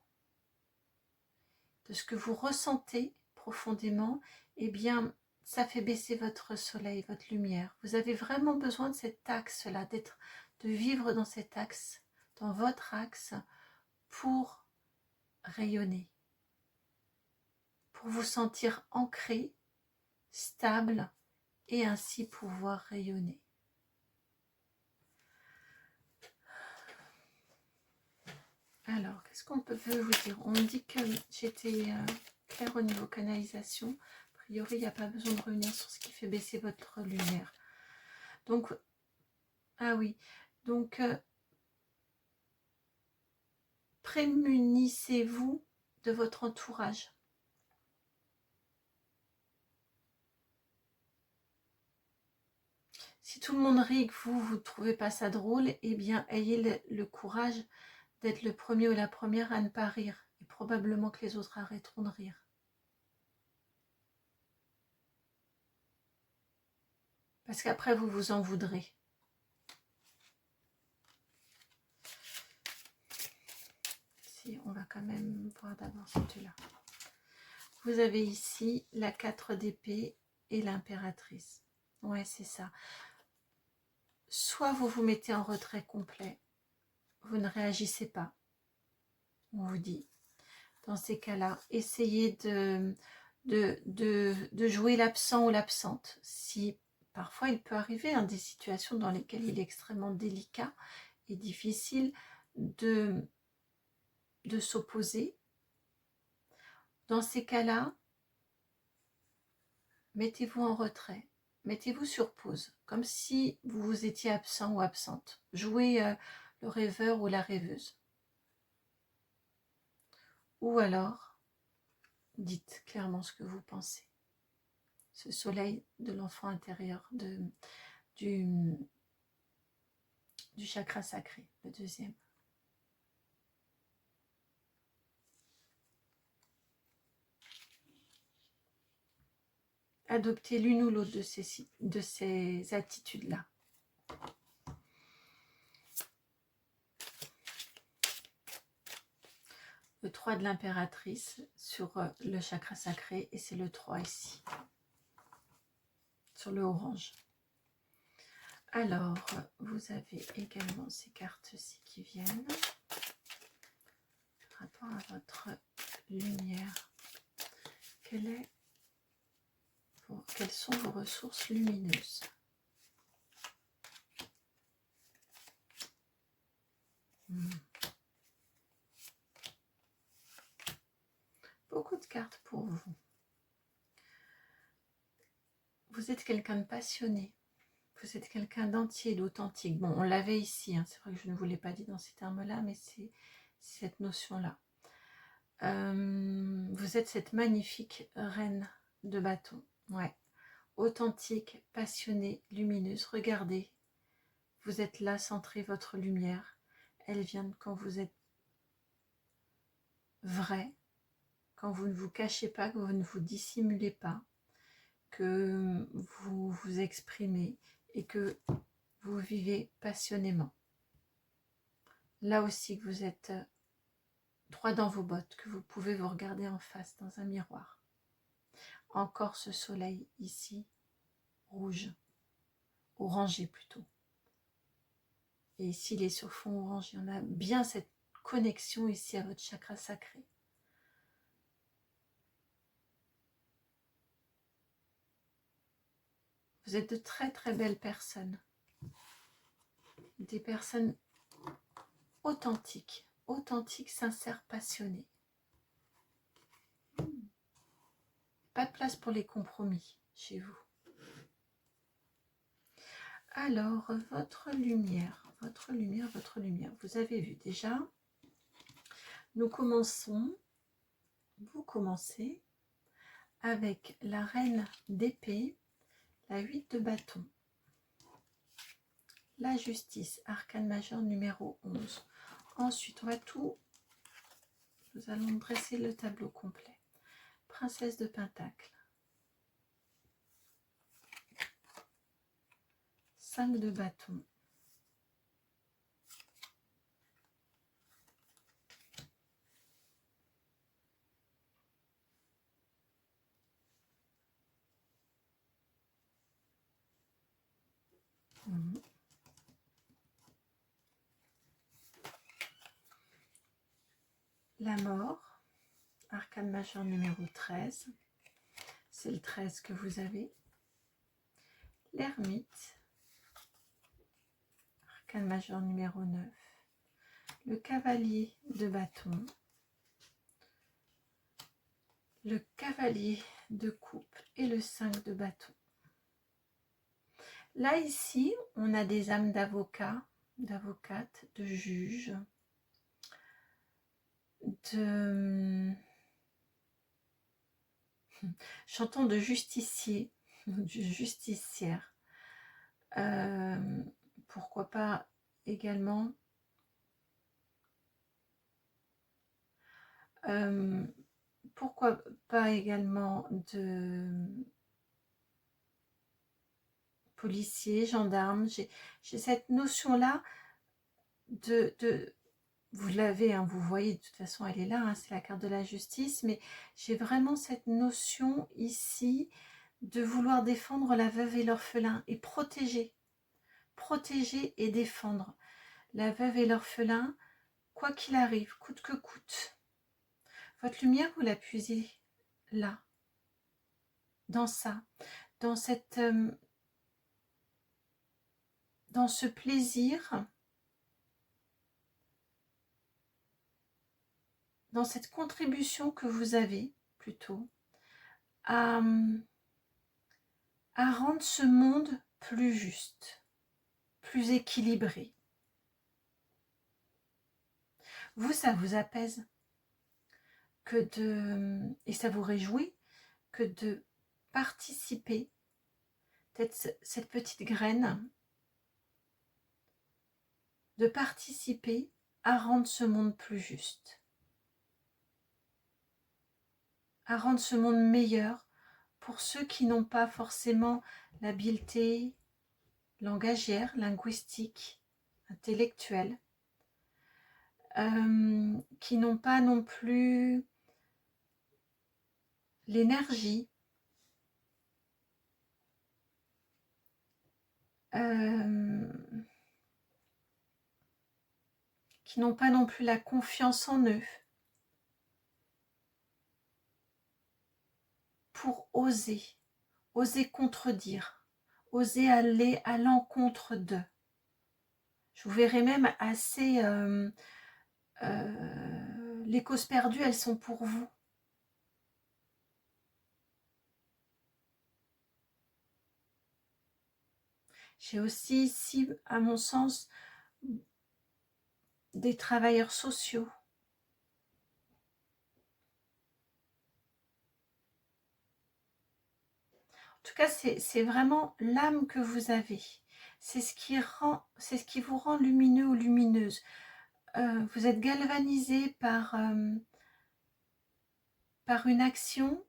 de ce que vous ressentez profondément, eh bien, ça fait baisser votre soleil, votre lumière. Vous avez vraiment besoin de cet axe-là, de vivre dans cet axe, dans votre axe, pour rayonner, pour vous sentir ancré, stable, et ainsi pouvoir rayonner. Alors, qu'est-ce qu'on peut vous dire? On me dit que j'étais claire au niveau canalisation. A priori, il n'y a pas besoin de revenir sur ce qui fait baisser votre lumière. Donc, ah oui, donc prémunissez-vous de votre entourage. tout le monde rit et que vous ne trouvez pas ça drôle, eh bien, ayez le courage d'être le premier ou la première à ne pas rire. Et probablement que les autres arrêteront de rire. Parce qu'après, vous vous en voudrez. Si, on va quand même voir d'abord celui-là. Vous avez ici la 4 d'épée et l'impératrice. Ouais, c'est ça. Soit vous vous mettez en retrait complet, vous ne réagissez pas. On vous dit, dans ces cas-là, essayez de jouer l'absent ou l'absente. Si parfois il peut arriver des situations dans lesquelles il est extrêmement délicat et difficile de s'opposer. Dans ces cas-là, mettez-vous en retrait, mettez-vous sur pause, comme si vous étiez absent ou absente. Jouez le rêveur ou la rêveuse. Ou alors, dites clairement ce que vous pensez. Ce soleil de l'enfant intérieur, du chakra sacré, le deuxième. Adoptez l'une ou l'autre de ces attitudes-là. Le 3 de l'impératrice sur le chakra sacré, et c'est le 3 ici, sur le orange. Alors, vous avez également ces cartes-ci qui viennent par rapport à votre lumière. Quelles sont vos ressources lumineuses? Beaucoup de cartes pour vous. Vous êtes quelqu'un de passionné. Vous êtes quelqu'un d'entier, d'authentique. Bon, on l'avait ici, c'est vrai que je ne vous l'ai pas dit dans ces termes-là, mais c'est cette notion-là. Vous êtes cette magnifique reine de bâton. Ouais. Authentique, passionnée, lumineuse. Regardez, vous êtes là, centrez votre lumière. Elle vient de quand vous êtes vrai, quand vous ne vous cachez pas, que vous ne vous dissimulez pas, que vous vous exprimez et que vous vivez passionnément. Là aussi que vous êtes droit dans vos bottes, que vous pouvez vous regarder en face dans un miroir. Encore ce soleil ici, rouge, orangé plutôt. Et ici, il est sur fond orange. On a bien cette connexion ici à votre chakra sacré. Vous êtes de très très belles personnes. Des personnes authentiques, sincères, passionnées. Pas de place pour les compromis chez vous. Alors, votre lumière. Vous avez vu déjà. Nous commençons, vous commencez avec la reine d'épée, la 8 de bâton, la justice, arcane majeur numéro 11. Ensuite, nous allons dresser le tableau complet. Princesse de Pentacle, 5 de bâton, la mort, arcane majeur numéro 13, c'est le 13 que vous avez, l'ermite, arcane majeur numéro 9, le cavalier de bâton, le cavalier de coupe et le 5 de bâton. Là, ici, on a des âmes d'avocats, d'avocates, de juges, chantons de justiciers, de justicières. Pourquoi pas également pourquoi pas également de policiers, gendarmes. J'ai cette notion-là de vous l'avez, hein, vous voyez, de toute façon elle est là, hein, c'est la carte de la justice, mais j'ai vraiment cette notion ici de vouloir défendre la veuve et l'orphelin et protéger et défendre la veuve et l'orphelin, quoi qu'il arrive, coûte que coûte. Votre lumière, vous la puisez là, dans ça, dans cette, dans ce plaisir, dans cette contribution que vous avez plutôt à rendre ce monde plus juste, plus équilibré. Vous, ça vous apaise que et ça vous réjouit que de participer, peut-être cette petite graine, de participer à rendre ce monde plus juste, à rendre ce monde meilleur pour ceux qui n'ont pas forcément l'habileté langagière, linguistique, intellectuelle, qui n'ont pas non plus l'énergie, qui n'ont pas non plus la confiance en eux pour oser contredire, oser aller à l'encontre d'eux. Je vous verrai même assez... les causes perdues, elles sont pour vous. J'ai aussi ici, à mon sens, des travailleurs sociaux. En tout cas, c'est vraiment l'âme que vous avez. C'est ce qui vous rend lumineux ou lumineuse. Vous êtes galvanisé par une action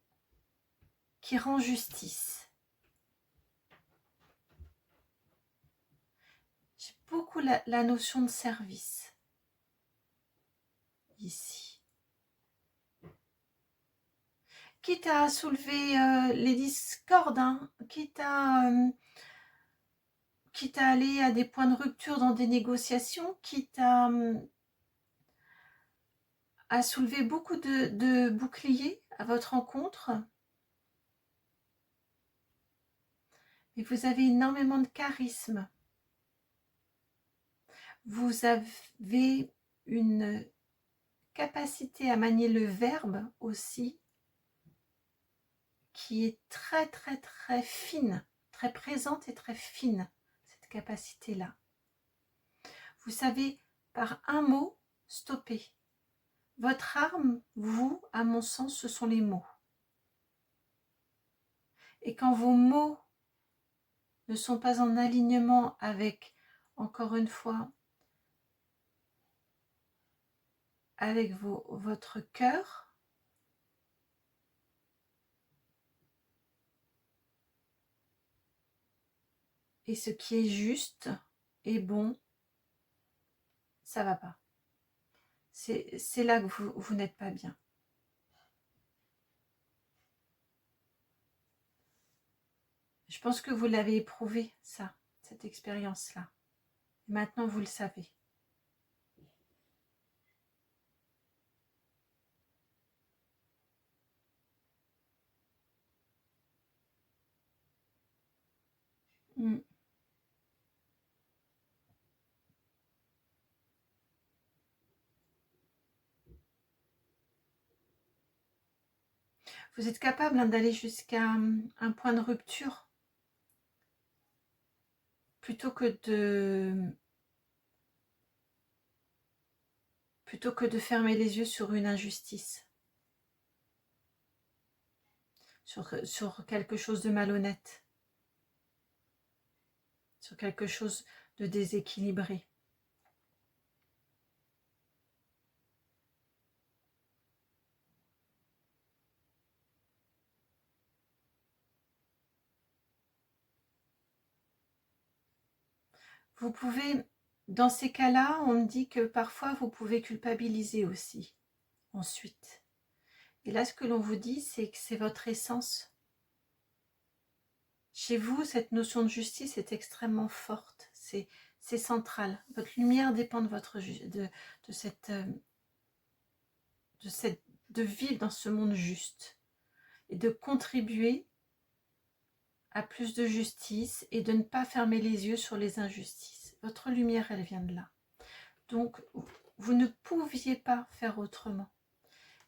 qui rend justice. J'ai beaucoup la notion de service ici. Quitte à soulever les discordes, hein, quitte à aller à des points de rupture dans des négociations, quitte à soulever beaucoup de boucliers à votre rencontre. Et vous avez énormément de charisme. Vous avez une capacité à manier le verbe aussi, qui est très très très fine, très présente et très fine, cette capacité-là. Vous savez, par un mot, stopper. Votre arme, vous, à mon sens, ce sont les mots. Et quand vos mots ne sont pas en alignement avec, encore une fois, avec votre cœur, et ce qui est juste et bon, ça va pas. C'est là que vous n'êtes pas bien. Je pense que vous l'avez éprouvé, ça, cette expérience-là. Maintenant, vous le savez. Vous êtes capable d'aller jusqu'à un point de rupture plutôt que de fermer les yeux sur une injustice, sur quelque chose de malhonnête, sur quelque chose de déséquilibré. Vous pouvez, dans ces cas-là, on me dit que parfois vous pouvez culpabiliser aussi, ensuite. Et là, ce que l'on vous dit, c'est que c'est votre essence. Chez vous, cette notion de justice est extrêmement forte, c'est central. Votre lumière dépend de votre de vivre dans ce monde juste et de contribuer à plus de justice et de ne pas fermer les yeux sur les injustices. Votre lumière, elle vient de là. Donc, vous ne pouviez pas faire autrement.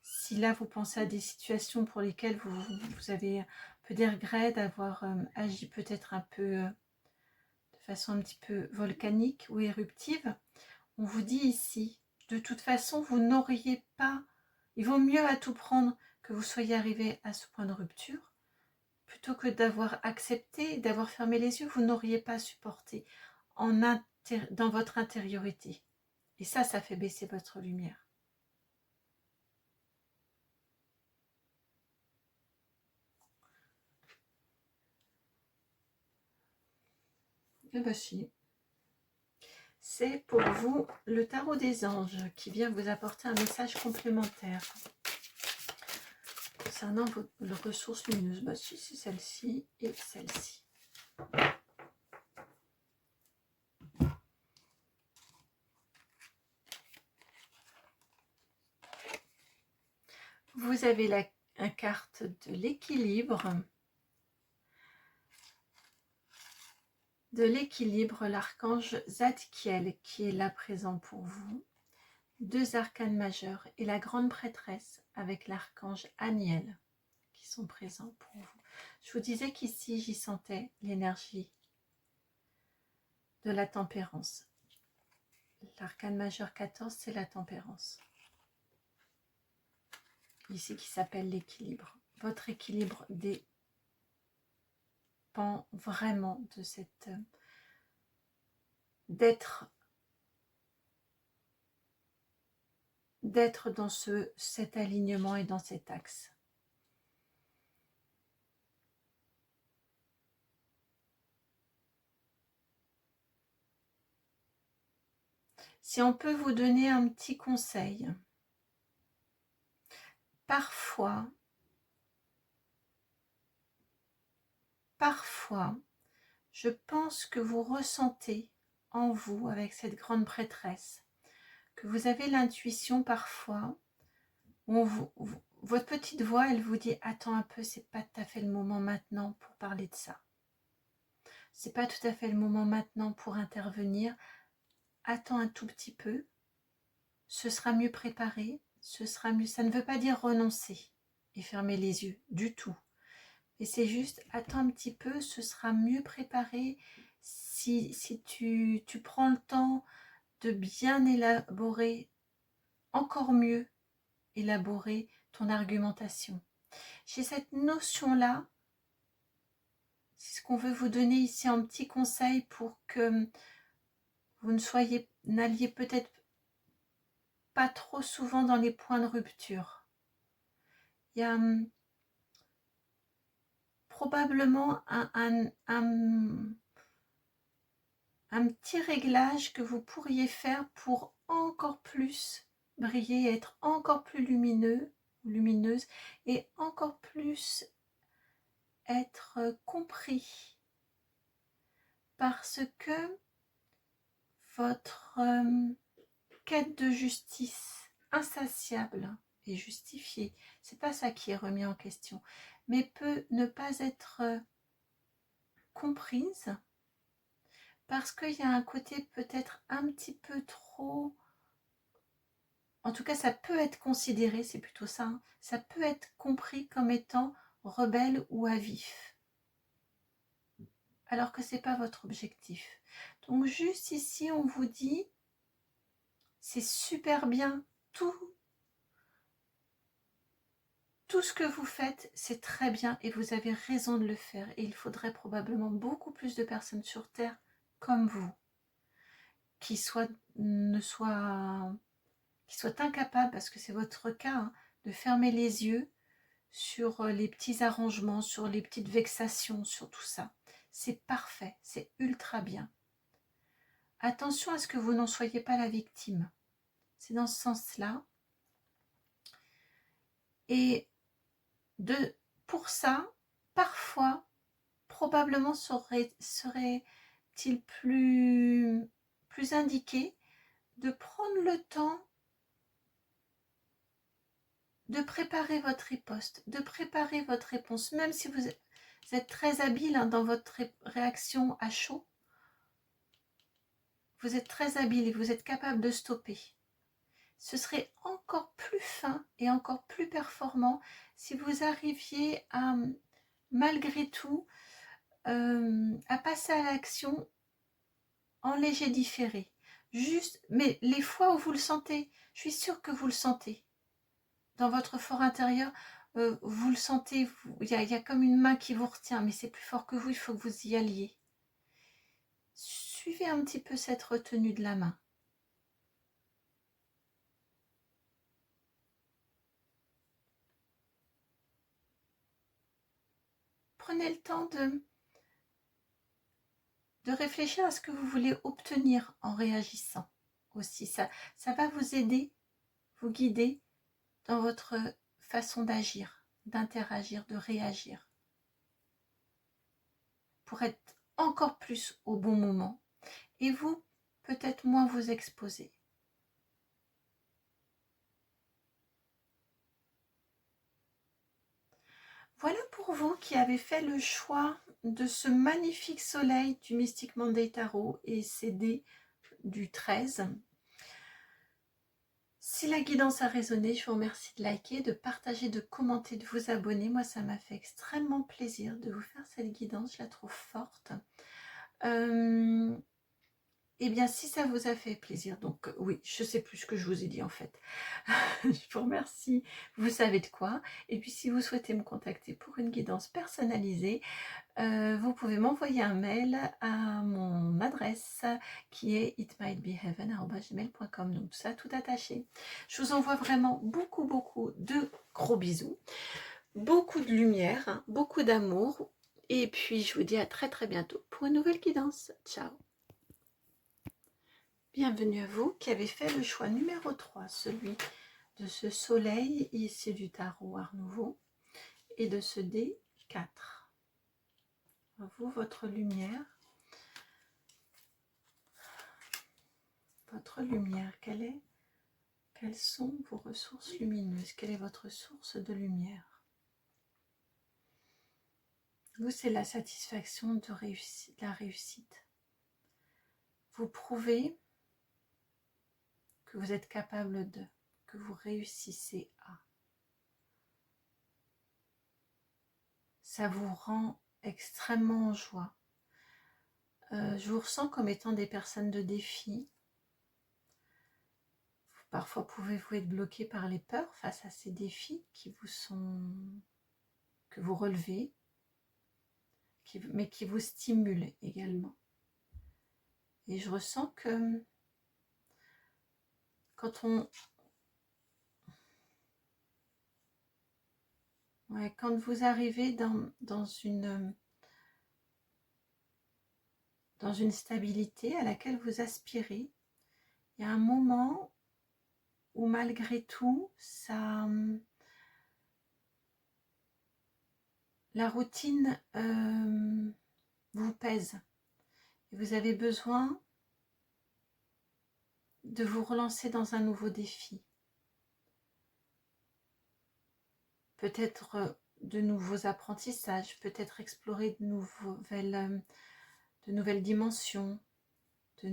Si là, vous pensez à des situations pour lesquelles vous avez un peu des regrets d'avoir agi peut-être un peu de façon un petit peu volcanique ou éruptive, on vous dit ici, de toute façon, vous n'auriez pas, il vaut mieux à tout prendre que vous soyez arrivé à ce point de rupture, plutôt que d'avoir accepté, d'avoir fermé les yeux, vous n'auriez pas supporté dans votre intériorité. Et ça fait baisser votre lumière. Eh bien si. C'est pour vous le tarot des anges qui vient vous apporter un message complémentaire concernant vos ressources lumineuses. Bah si, c'est celle-ci et celle-ci. Vous avez la carte de l'équilibre. L'archange Zadkiel qui est là présent pour vous. 2 arcanes majeurs et la grande prêtresse avec l'archange Aniel qui sont présents pour vous. Je vous disais qu'ici, j'y sentais l'énergie de la tempérance. L'arcane majeur 14, c'est la tempérance. Ici, qui s'appelle l'équilibre. Votre équilibre dépend vraiment de cette d'être dans cet alignement et dans cet axe. Si on peut vous donner un petit conseil, parfois, je pense que vous ressentez en vous, avec cette grande prêtresse, que vous avez l'intuition parfois, où votre petite voix, elle vous dit « Attends un peu, c'est pas tout à fait le moment maintenant pour parler de ça. C'est pas tout à fait le moment maintenant pour intervenir. Attends un tout petit peu. Ce sera mieux préparé. Ce sera mieux. » Ça ne veut pas dire renoncer et fermer les yeux du tout. Et c'est juste, attends un petit peu, ce sera mieux préparé si tu prends le temps de bien élaborer, encore mieux élaborer ton argumentation. J'ai cette notion-là, c'est ce qu'on veut vous donner ici en petit conseil pour que vous n'alliez peut-être pas trop souvent dans les points de rupture. Il y a probablement un petit réglage que vous pourriez faire pour encore plus briller, être encore plus lumineuse et encore plus être compris, parce que votre quête de justice insatiable et justifiée, c'est pas ça qui est remis en question, mais peut ne pas être comprise parce qu'il y a un côté peut-être un petit peu trop, en tout cas ça peut être considéré, c'est plutôt ça, hein, ça peut être compris comme étant rebelle ou à vif, alors que c'est pas votre objectif. Donc juste ici on vous dit, c'est super bien, tout ce que vous faites, c'est très bien et vous avez raison de le faire. Et il faudrait probablement beaucoup plus de personnes sur Terre comme vous, qui soit incapable, parce que c'est votre cas, hein, de fermer les yeux sur les petits arrangements, sur les petites vexations, sur tout ça. C'est parfait, c'est ultra bien. Attention à ce que vous n'en soyez pas la victime. C'est dans ce sens-là. Et pour ça, parfois, probablement serait-il plus indiqué de prendre le temps de préparer votre riposte, de préparer votre réponse, même si vous êtes très habile, hein, dans votre réaction à chaud. Vous êtes très habile et vous êtes capable de stopper. Ce serait encore plus fin et encore plus performant si vous arriviez à, malgré tout, à passer à l'action en léger différé. Juste, mais les fois où vous le sentez, je suis sûre que vous le sentez. Dans votre fort intérieur, vous le sentez, il y a comme une main qui vous retient, mais c'est plus fort que vous, il faut que vous y alliez. Suivez un petit peu cette retenue de la main. Prenez le temps de réfléchir à ce que vous voulez obtenir en réagissant aussi. Ça va vous aider, vous guider dans votre façon d'agir, d'interagir, de réagir, pour être encore plus au bon moment et vous, peut-être moins vous exposer. Voilà pour vous qui avez fait le choix de ce magnifique soleil du Mystic Monday Tarot et ces dés du 13. Si la guidance a résonné, je vous remercie de liker, de partager, de commenter, de vous abonner. Moi, ça m'a fait extrêmement plaisir de vous faire cette guidance, je la trouve forte. Eh bien, si ça vous a fait plaisir, donc oui, je ne sais plus ce que je vous ai dit en fait. Je vous remercie, vous savez de quoi. Et puis, si vous souhaitez me contacter pour une guidance personnalisée, vous pouvez m'envoyer un mail à mon adresse qui est itmightbeheaven@gmail.com. Donc, tout ça, tout attaché. Je vous envoie vraiment beaucoup, beaucoup de gros bisous, beaucoup de lumière, hein, beaucoup d'amour. Et puis, je vous dis à très, très bientôt pour une nouvelle guidance. Ciao! Bienvenue à vous qui avez fait le choix numéro 3, celui de ce soleil issu du tarot Art Nouveau et de ce dé 4. À vous, votre lumière. Votre lumière, quelles sont vos ressources lumineuses? Quelle est votre source de lumière? Vous, c'est la satisfaction de la réussite. Vous prouvez que vous êtes capable de, que vous réussissez à. Ça vous rend extrêmement en joie. Je vous ressens comme étant des personnes de défi. Parfois, pouvez-vous être bloqué par les peurs face à ces défis que vous relevez, mais qui vous stimulent également. Et je ressens que quand vous arrivez dans une stabilité à laquelle vous aspirez, il y a un moment où malgré tout, la routine vous pèse. Et vous avez besoin de vous relancer dans un nouveau défi. Peut-être de nouveaux apprentissages, peut-être explorer de nouvelles dimensions, de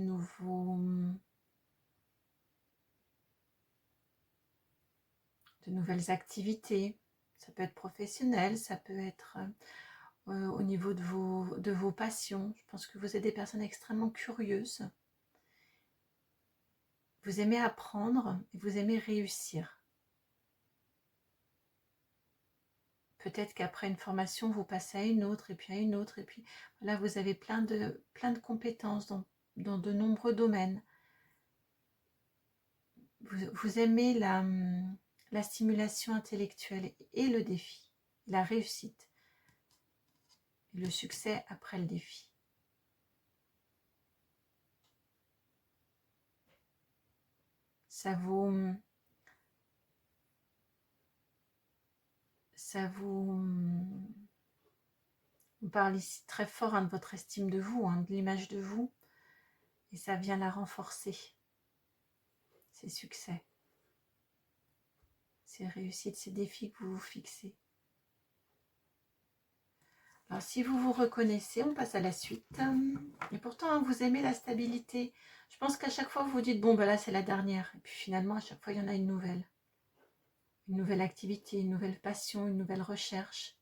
nouvelles activités. Ça peut être professionnel, ça peut être au niveau de vos passions. Je pense que vous êtes des personnes extrêmement curieuses. Vous aimez apprendre et vous aimez réussir. peut-être qu'après une formation, vous passez à une autre, et puis à une autre, et puis voilà, vous avez plein de compétences dans de nombreux domaines. Vous aimez la stimulation intellectuelle et le défi, la réussite, et le succès après le défi. Ça vous on parle ici très fort de votre estime de vous, de l'image de vous, et ça vient la renforcer, ces succès, ces réussites, ces défis que vous vous fixez. Alors si vous vous reconnaissez, on passe à la suite. Et pourtant, vous aimez la stabilité. Je pense qu'à chaque fois, vous vous dites, bon, ben là, c'est la dernière. Et puis finalement, à chaque fois, il y en a une nouvelle. Une nouvelle activité, une nouvelle passion, une nouvelle recherche,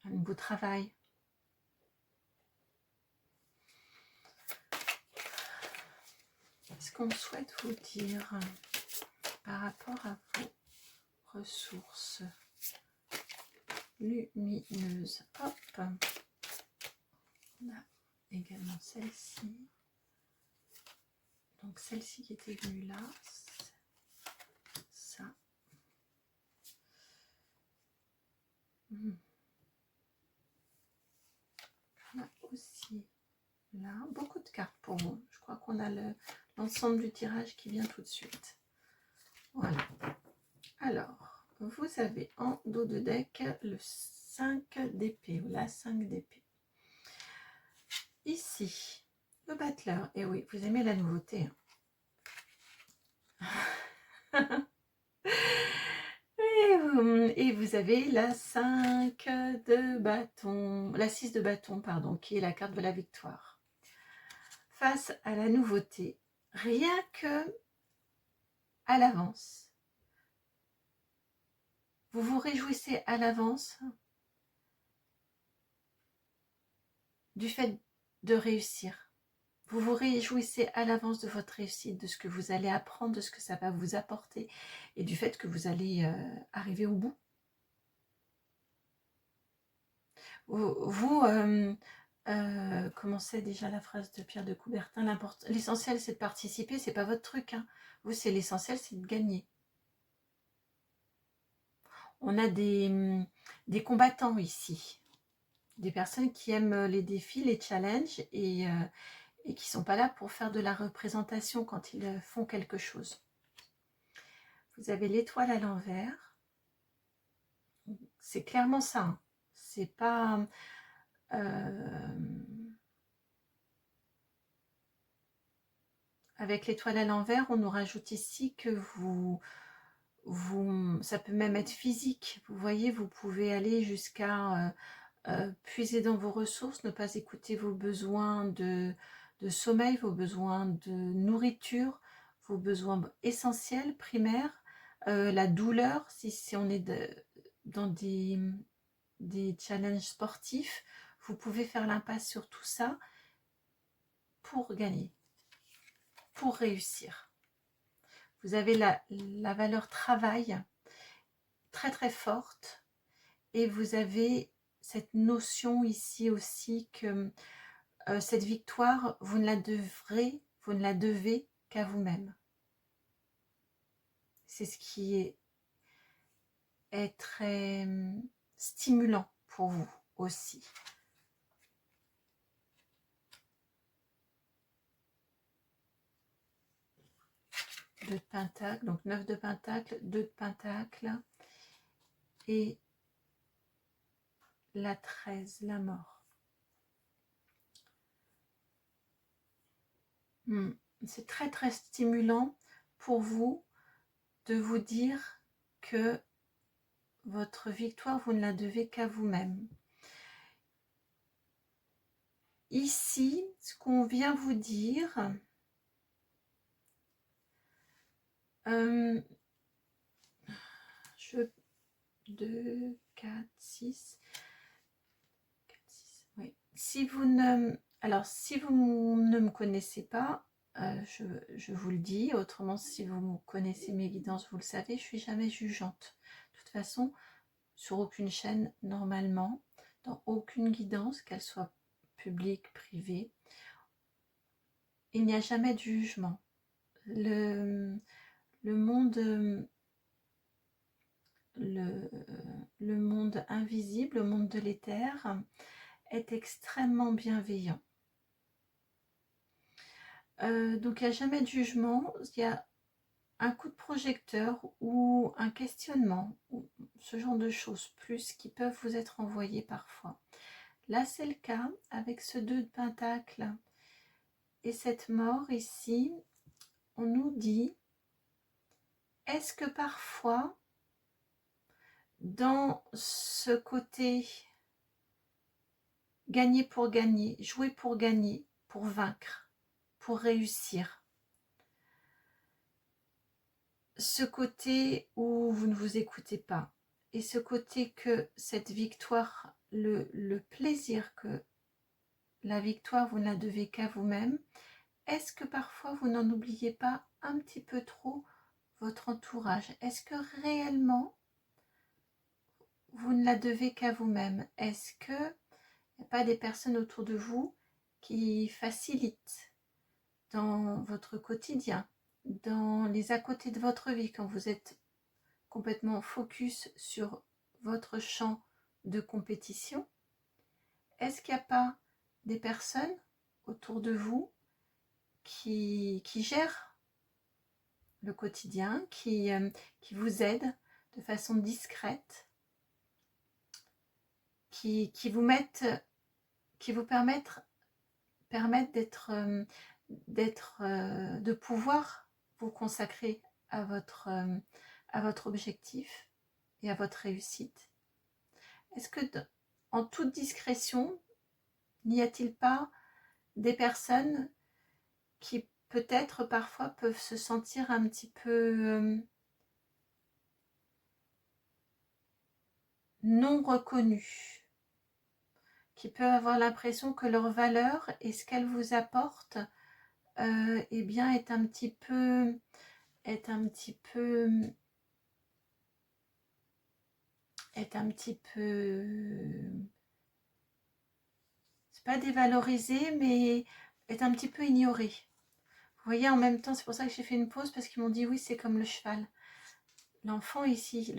un nouveau travail. Qu'est-ce qu'on souhaite vous dire par rapport à vos ressources lumineuses? Hop, on a également celle-ci. Donc celle-ci qui était venue là, ça. On a aussi là beaucoup de cartes pour vous. Je crois qu'on a l'ensemble du tirage qui vient tout de suite. Voilà. Alors, vous avez en dos de deck le 5 d'épée ou la 5 d'épée. Ici, le battleur. Et oui, vous aimez la nouveauté. Et vous avez la 5 de bâton, la 6 de bâton, pardon, qui est la carte de la victoire. Face à la nouveauté, rien que à l'avance, vous vous réjouissez à l'avance du fait de réussir. Vous vous réjouissez à l'avance de votre réussite, de ce que vous allez apprendre, de ce que ça va vous apporter et du fait que vous allez arriver au bout. Comment c'est déjà la phrase de Pierre de Coubertin? L'essentiel, c'est de participer, c'est pas votre truc. Vous, c'est l'essentiel, c'est de gagner. On a des combattants ici, des personnes qui aiment les défis, les challenges et qui ne sont pas là pour faire de la représentation quand ils font quelque chose. Vous avez l'étoile à l'envers. C'est clairement ça. C'est pas... avec l'étoile à l'envers, on nous rajoute ici que ça peut même être physique. Vous voyez, vous pouvez aller jusqu'à puiser dans vos ressources, ne pas écouter vos besoins de sommeil, vos besoins de nourriture, vos besoins essentiels, primaires, la douleur, si on est dans des challenges sportifs, vous pouvez faire l'impasse sur tout ça pour gagner, pour réussir. Vous avez la valeur travail très très forte et vous avez cette notion ici aussi que cette victoire, vous ne la devez qu'à vous-même. C'est ce qui est très stimulant pour vous aussi. Deux de Pentacle, donc 9 de Pentacle, 2 de Pentacle et la 13, la mort. C'est très très stimulant pour vous de vous dire que votre victoire, vous ne la devez qu'à vous-même. Ici, ce qu'on vient vous dire, 2, 4, 6, 4, 6, oui. Si vous ne me connaissez pas, je vous le dis, autrement si vous connaissez mes guidances, vous le savez, je ne suis jamais jugeante. De toute façon, sur aucune chaîne normalement, dans aucune guidance, qu'elle soit publique, privée. Il n'y a jamais de jugement. Le monde, le monde invisible, le monde de l'éther, est extrêmement bienveillant. Donc il n'y a jamais de jugement, il y a un coup de projecteur ou un questionnement, ou ce genre de choses plus qui peuvent vous être envoyées parfois. Là c'est le cas avec ce 2 de Pentacle et cette mort ici. On nous dit, est-ce que parfois dans ce côté gagner pour gagner, jouer pour gagner, pour vaincre, pour réussir, ce côté où vous ne vous écoutez pas, et ce côté que cette victoire, le plaisir que la victoire, vous ne la devez qu'à vous-même, est-ce que parfois vous n'en oubliez pas un petit peu trop votre entourage? Est-ce que réellement vous ne la devez qu'à vous-même? Est-ce que il n'y a pas des personnes autour de vous qui facilitent dans votre quotidien, dans les à côté de votre vie, quand vous êtes complètement focus sur votre champ de compétition? Est-ce qu'il n'y a pas des personnes autour de vous qui gèrent le quotidien, qui vous aident de façon discrète, qui vous permettent de pouvoir vous consacrer à votre objectif et à votre réussite? Est-ce que en toute discrétion, n'y a-t-il pas des personnes qui peut-être parfois peuvent se sentir un petit peu non reconnues, qui peuvent avoir l'impression que leur valeur et ce qu'elles vous apportent eh bien est un petit peu c'est pas dévalorisé, mais est un petit peu ignoré. Vous voyez, en même temps, c'est pour ça que j'ai fait une pause, parce qu'ils m'ont dit oui, c'est comme le cheval. L'enfant ici,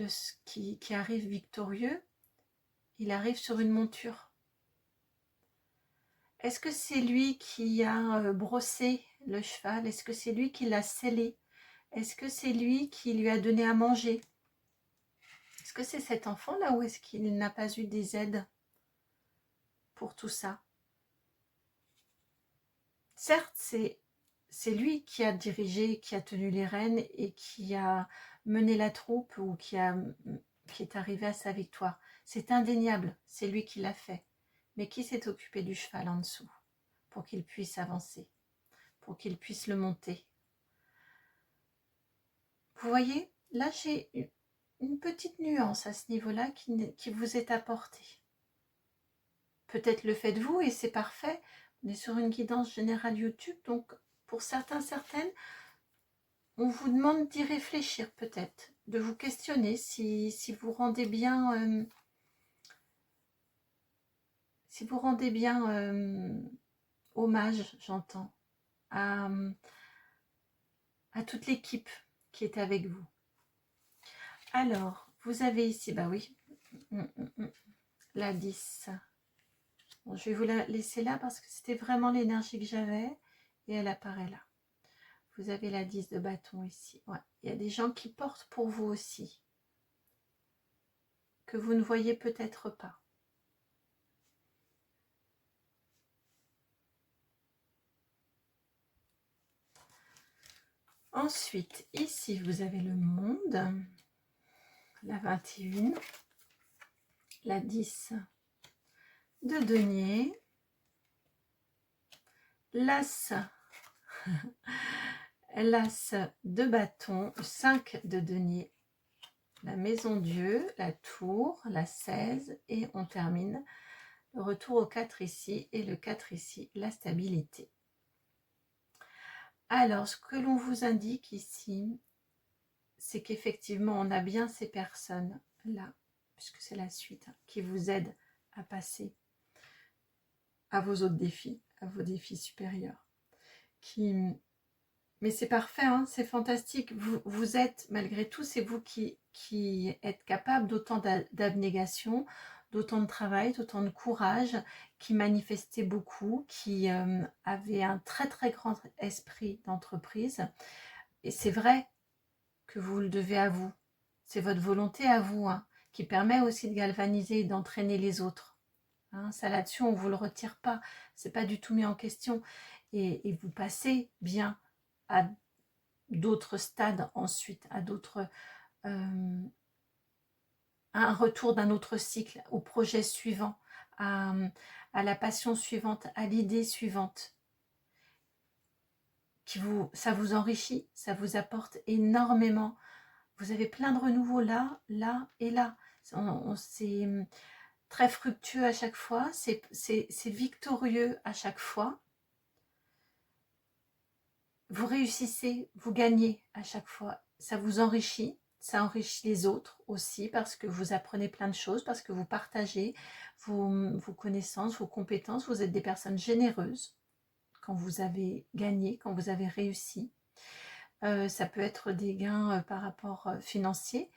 qui arrive victorieux, il arrive sur une monture. Est-ce que c'est lui qui a brossé le cheval? Est-ce que c'est lui qui l'a sellé? Est-ce que c'est lui qui lui a donné à manger? Est-ce que c'est cet enfant-là, ou est-ce qu'il n'a pas eu des aides pour tout ça? Certes, c'est lui qui a dirigé, qui a tenu les rênes et qui a mené la troupe, ou qui est arrivé à sa victoire. C'est indéniable, c'est lui qui l'a fait. Mais qui s'est occupé du cheval en dessous pour qu'il puisse avancer, pour qu'il puisse le monter? Vous voyez, là j'ai une petite nuance à ce niveau-là qui vous est apportée. Peut-être le faites-vous et c'est parfait. On est sur une guidance générale YouTube, donc pour certaines, on vous demande d'y réfléchir peut-être, de vous questionner si vous rendez bien, hommage, j'entends, à toute l'équipe qui est avec vous. Alors, vous avez ici, bah oui, la 10. Bon, je vais vous la laisser là parce que c'était vraiment l'énergie que j'avais et elle apparaît là. Vous avez la 10 de bâton ici. Ouais. Il y a des gens qui portent pour vous aussi, que vous ne voyez peut-être pas. Ensuite, ici, vous avez le monde, la 21, la 10 de denier, l'as de bâton, 5 de denier, la maison Dieu, la tour, la 16, et on termine le retour au 4 ici, et le 4 ici, la stabilité. Alors, ce que l'on vous indique ici, c'est qu'effectivement, on a bien ces personnes-là, puisque c'est la suite, hein, qui vous aide à passer à vos autres défis, à vos défis supérieurs. Mais c'est parfait, hein, c'est fantastique. Vous êtes, malgré tout, c'est vous qui êtes capable d'autant d'abnégation, d'autant de travail, d'autant de courage, qui manifestez beaucoup, qui avez un très très grand esprit d'entreprise. Et c'est vrai que vous le devez à vous. C'est votre volonté à vous, hein, qui permet aussi de galvaniser et d'entraîner les autres. Hein, ça là-dessus, on ne vous le retire pas. C'est pas du tout mis en question. Et vous passez bien à d'autres stades ensuite, à d'autres... un retour d'un autre cycle, au projet suivant, à la passion suivante, à l'idée suivante. Ça vous enrichit, ça vous apporte énormément. Vous avez plein de renouveau là, là et là. C'est très fructueux à chaque fois, c'est victorieux à chaque fois. Vous réussissez, vous gagnez à chaque fois. Ça vous enrichit, ça enrichit les autres aussi parce que vous apprenez plein de choses, parce que vous partagez vos connaissances, vos compétences. Vous êtes des personnes généreuses quand vous avez gagné, quand vous avez réussi. Ça peut être des gains par rapport financiers,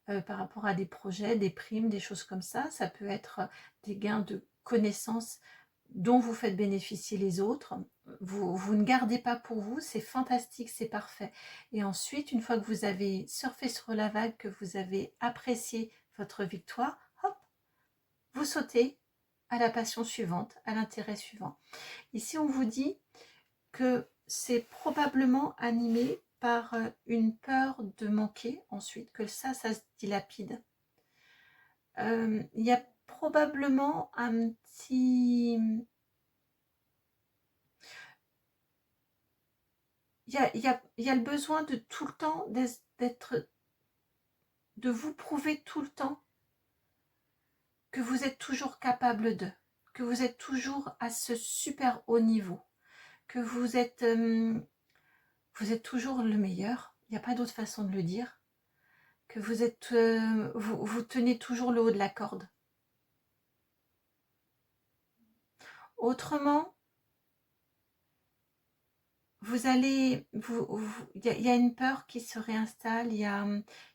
par rapport à des projets, des primes, des choses comme ça. Ça peut être des gains de connaissances dont vous faites bénéficier les autres. Vous ne gardez pas pour vous, c'est fantastique, c'est parfait. Et ensuite, une fois que vous avez surfé sur la vague, que vous avez apprécié votre victoire, hop, vous sautez à la passion suivante, à l'intérêt suivant. Ici, on vous dit que c'est probablement animé par une peur de manquer ensuite, que ça se dilapide. Il y a probablement un petit... Il y a le besoin de tout le temps de vous prouver tout le temps que vous êtes toujours capable de, que vous êtes toujours à ce super haut niveau, que vous êtes toujours le meilleur, il n'y a pas d'autre façon de le dire, que vous êtes, vous tenez toujours le haut de la corde. Autrement, vous allez, il y a une peur qui se réinstalle, il y a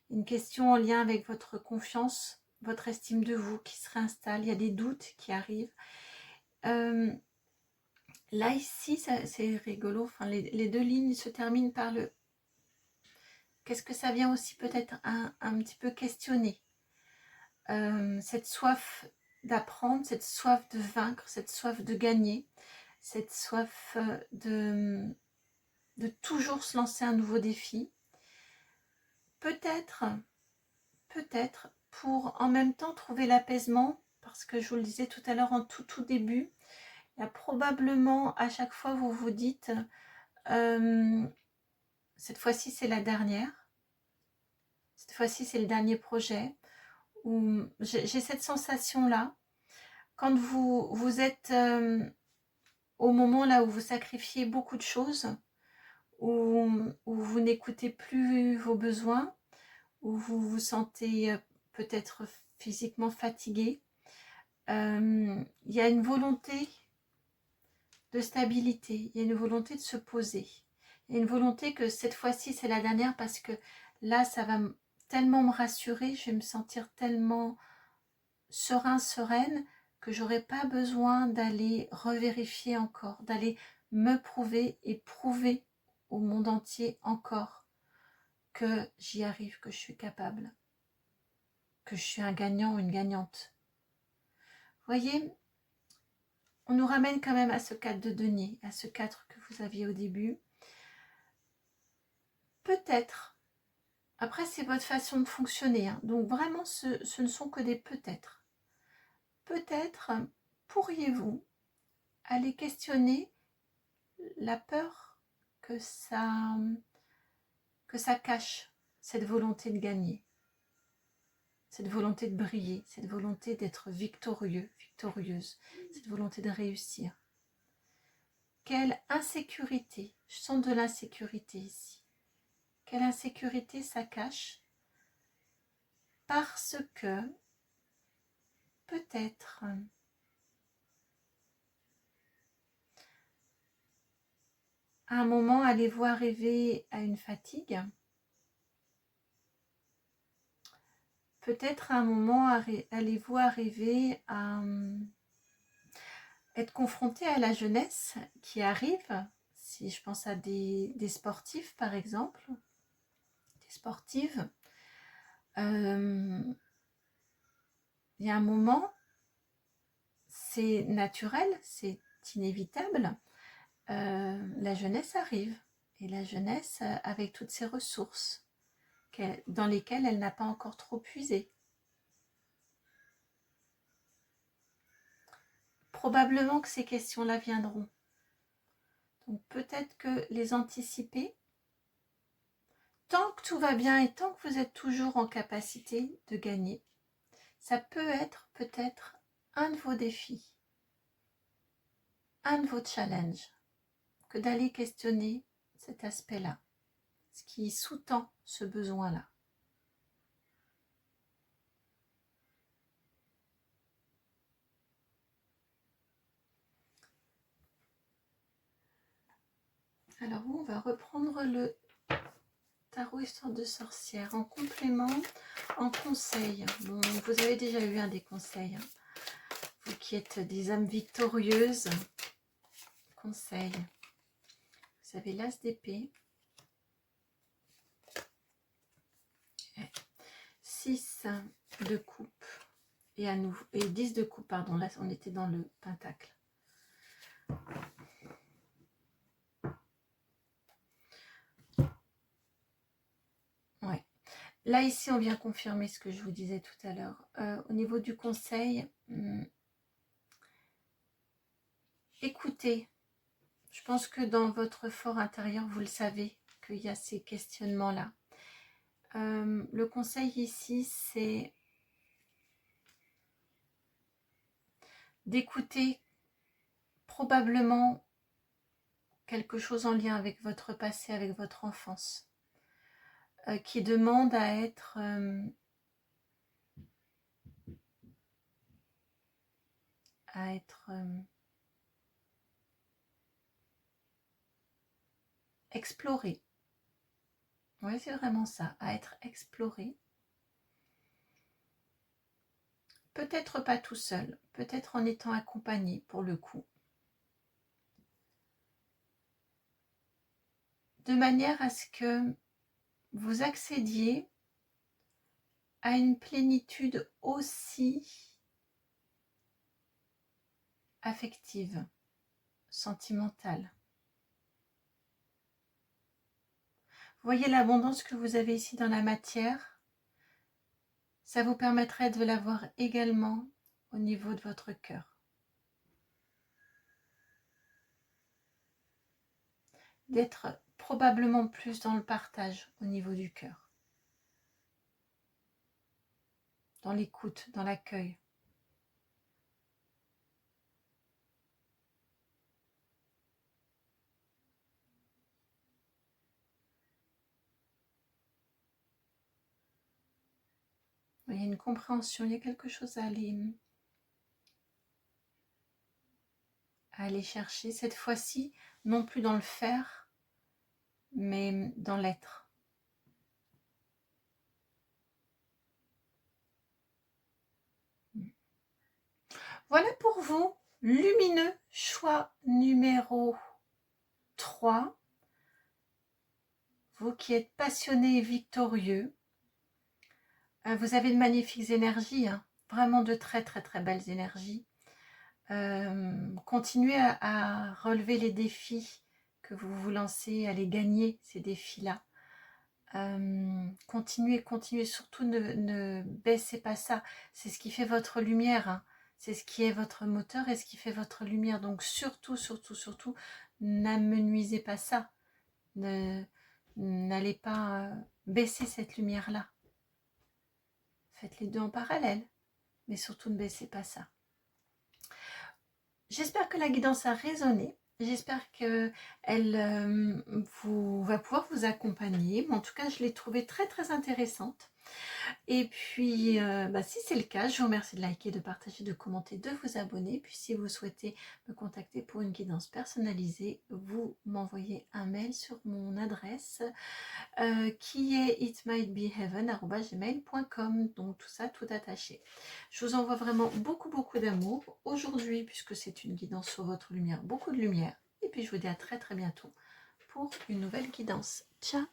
une question en lien avec votre confiance, votre estime de vous qui se réinstalle, il y a des doutes qui arrivent. Là, ici, c'est rigolo, enfin, les deux lignes se terminent par le... Qu'est-ce que ça vient aussi peut-être un petit peu questionner cette soif d'apprendre, cette soif de vaincre, cette soif de gagner, cette soif de toujours se lancer un nouveau défi. Peut-être pour en même temps trouver l'apaisement, parce que je vous le disais tout à l'heure en tout début, il y a probablement à chaque fois vous vous dites cette fois-ci c'est la dernière, cette fois-ci c'est le dernier projet, ou j'ai cette sensation là quand vous êtes au moment là où vous sacrifiez beaucoup de choses, où vous n'écoutez plus vos besoins, où vous vous sentez peut-être physiquement fatigué. Il y a une volonté de stabilité, il y a une volonté de se poser. Il y a une volonté que cette fois-ci c'est la dernière parce que là ça va tellement me rassurer, je vais me sentir tellement sereine que j'aurai pas besoin d'aller revérifier encore, d'aller me prouver et prouver au monde entier encore que j'y arrive, que je suis capable, que je suis un gagnant ou une gagnante. Vous voyez, on nous ramène quand même à ce 4 de denier, à ce 4 que vous aviez au début. Peut-être, après c'est votre façon de fonctionner, hein, donc vraiment ce ne sont que des peut-être. Peut-être pourriez-vous aller questionner la peur que ça cache, cette volonté de gagner, cette volonté de briller, cette volonté d'être victorieux, victorieuse, cette volonté de réussir. Quelle insécurité, je sens de l'insécurité ici. Quelle insécurité ça cache parce que peut-être à un moment, allez-vous arriver à une fatigue? Peut-être à un moment, allez-vous arriver à être confronté à la jeunesse qui arrive. Si je pense à des sportifs, par exemple, des sportives, il y a un moment, c'est naturel, c'est inévitable. La jeunesse arrive, et la jeunesse avec toutes ses ressources dans lesquelles elle n'a pas encore trop puisé. Probablement que ces questions-là viendront. Donc peut-être que les anticiper, tant que tout va bien et tant que vous êtes toujours en capacité de gagner, ça peut être peut-être un de vos défis, un de vos challenges, que d'aller questionner cet aspect-là, ce qui sous-tend ce besoin-là. Alors on va reprendre le tarot histoire de sorcière en complément, en conseil. Bon, vous avez déjà eu un des conseils, hein. Vous qui êtes des âmes victorieuses, conseil. Vous avez l'as d'épée, 6 de coupe et à nouveau et 10 de coupe, pardon, là on était dans le pentacle. Ouais. Là ici on vient confirmer ce que je vous disais tout à l'heure. Au niveau du conseil, écoutez. Je pense que dans votre fort intérieur, vous le savez, qu'il y a ces questionnements-là. Le conseil ici, c'est d'écouter probablement quelque chose en lien avec votre passé, avec votre enfance, qui demande à être exploré. Oui, c'est vraiment ça, à être exploré. Peut-être pas tout seul, peut-être en étant accompagné pour le coup. De manière à ce que vous accédiez à une plénitude aussi affective, sentimentale. Vous voyez l'abondance que vous avez ici dans la matière, ça vous permettrait de l'avoir également au niveau de votre cœur. D'être probablement plus dans le partage au niveau du cœur. Dans l'écoute, dans l'accueil. Il y a une compréhension, il y a quelque chose à aller chercher. Cette fois-ci, non plus dans le faire, mais dans l'être. Voilà pour vous, lumineux, choix numéro 3. Vous qui êtes passionné et victorieux, vous avez de magnifiques énergies, hein, vraiment de très très très belles énergies. Continuez à relever les défis que vous vous lancez, à les gagner, ces défis-là. Continuez, surtout ne baissez pas ça. C'est ce qui fait votre lumière, hein. C'est ce qui est votre moteur et ce qui fait votre lumière. Donc surtout, n'amenuisez pas ça. N'allez pas baisser cette lumière-là. Faites les deux en parallèle, mais surtout ne baissez pas ça. J'espère que la guidance a résonné. J'espère qu'elle va pouvoir vous accompagner. Mais en tout cas, je l'ai trouvée très très intéressante. Et puis, si c'est le cas, je vous remercie de liker, de partager, de commenter, de vous abonner. Puis si vous souhaitez me contacter pour une guidance personnalisée, vous m'envoyez un mail sur mon adresse qui est itmightbeheaven@gmail.com. Donc tout ça, tout attaché. Je vous envoie vraiment beaucoup d'amour aujourd'hui, puisque c'est une guidance sur votre lumière, beaucoup de lumière. Et puis je vous dis à très bientôt pour une nouvelle guidance. Ciao!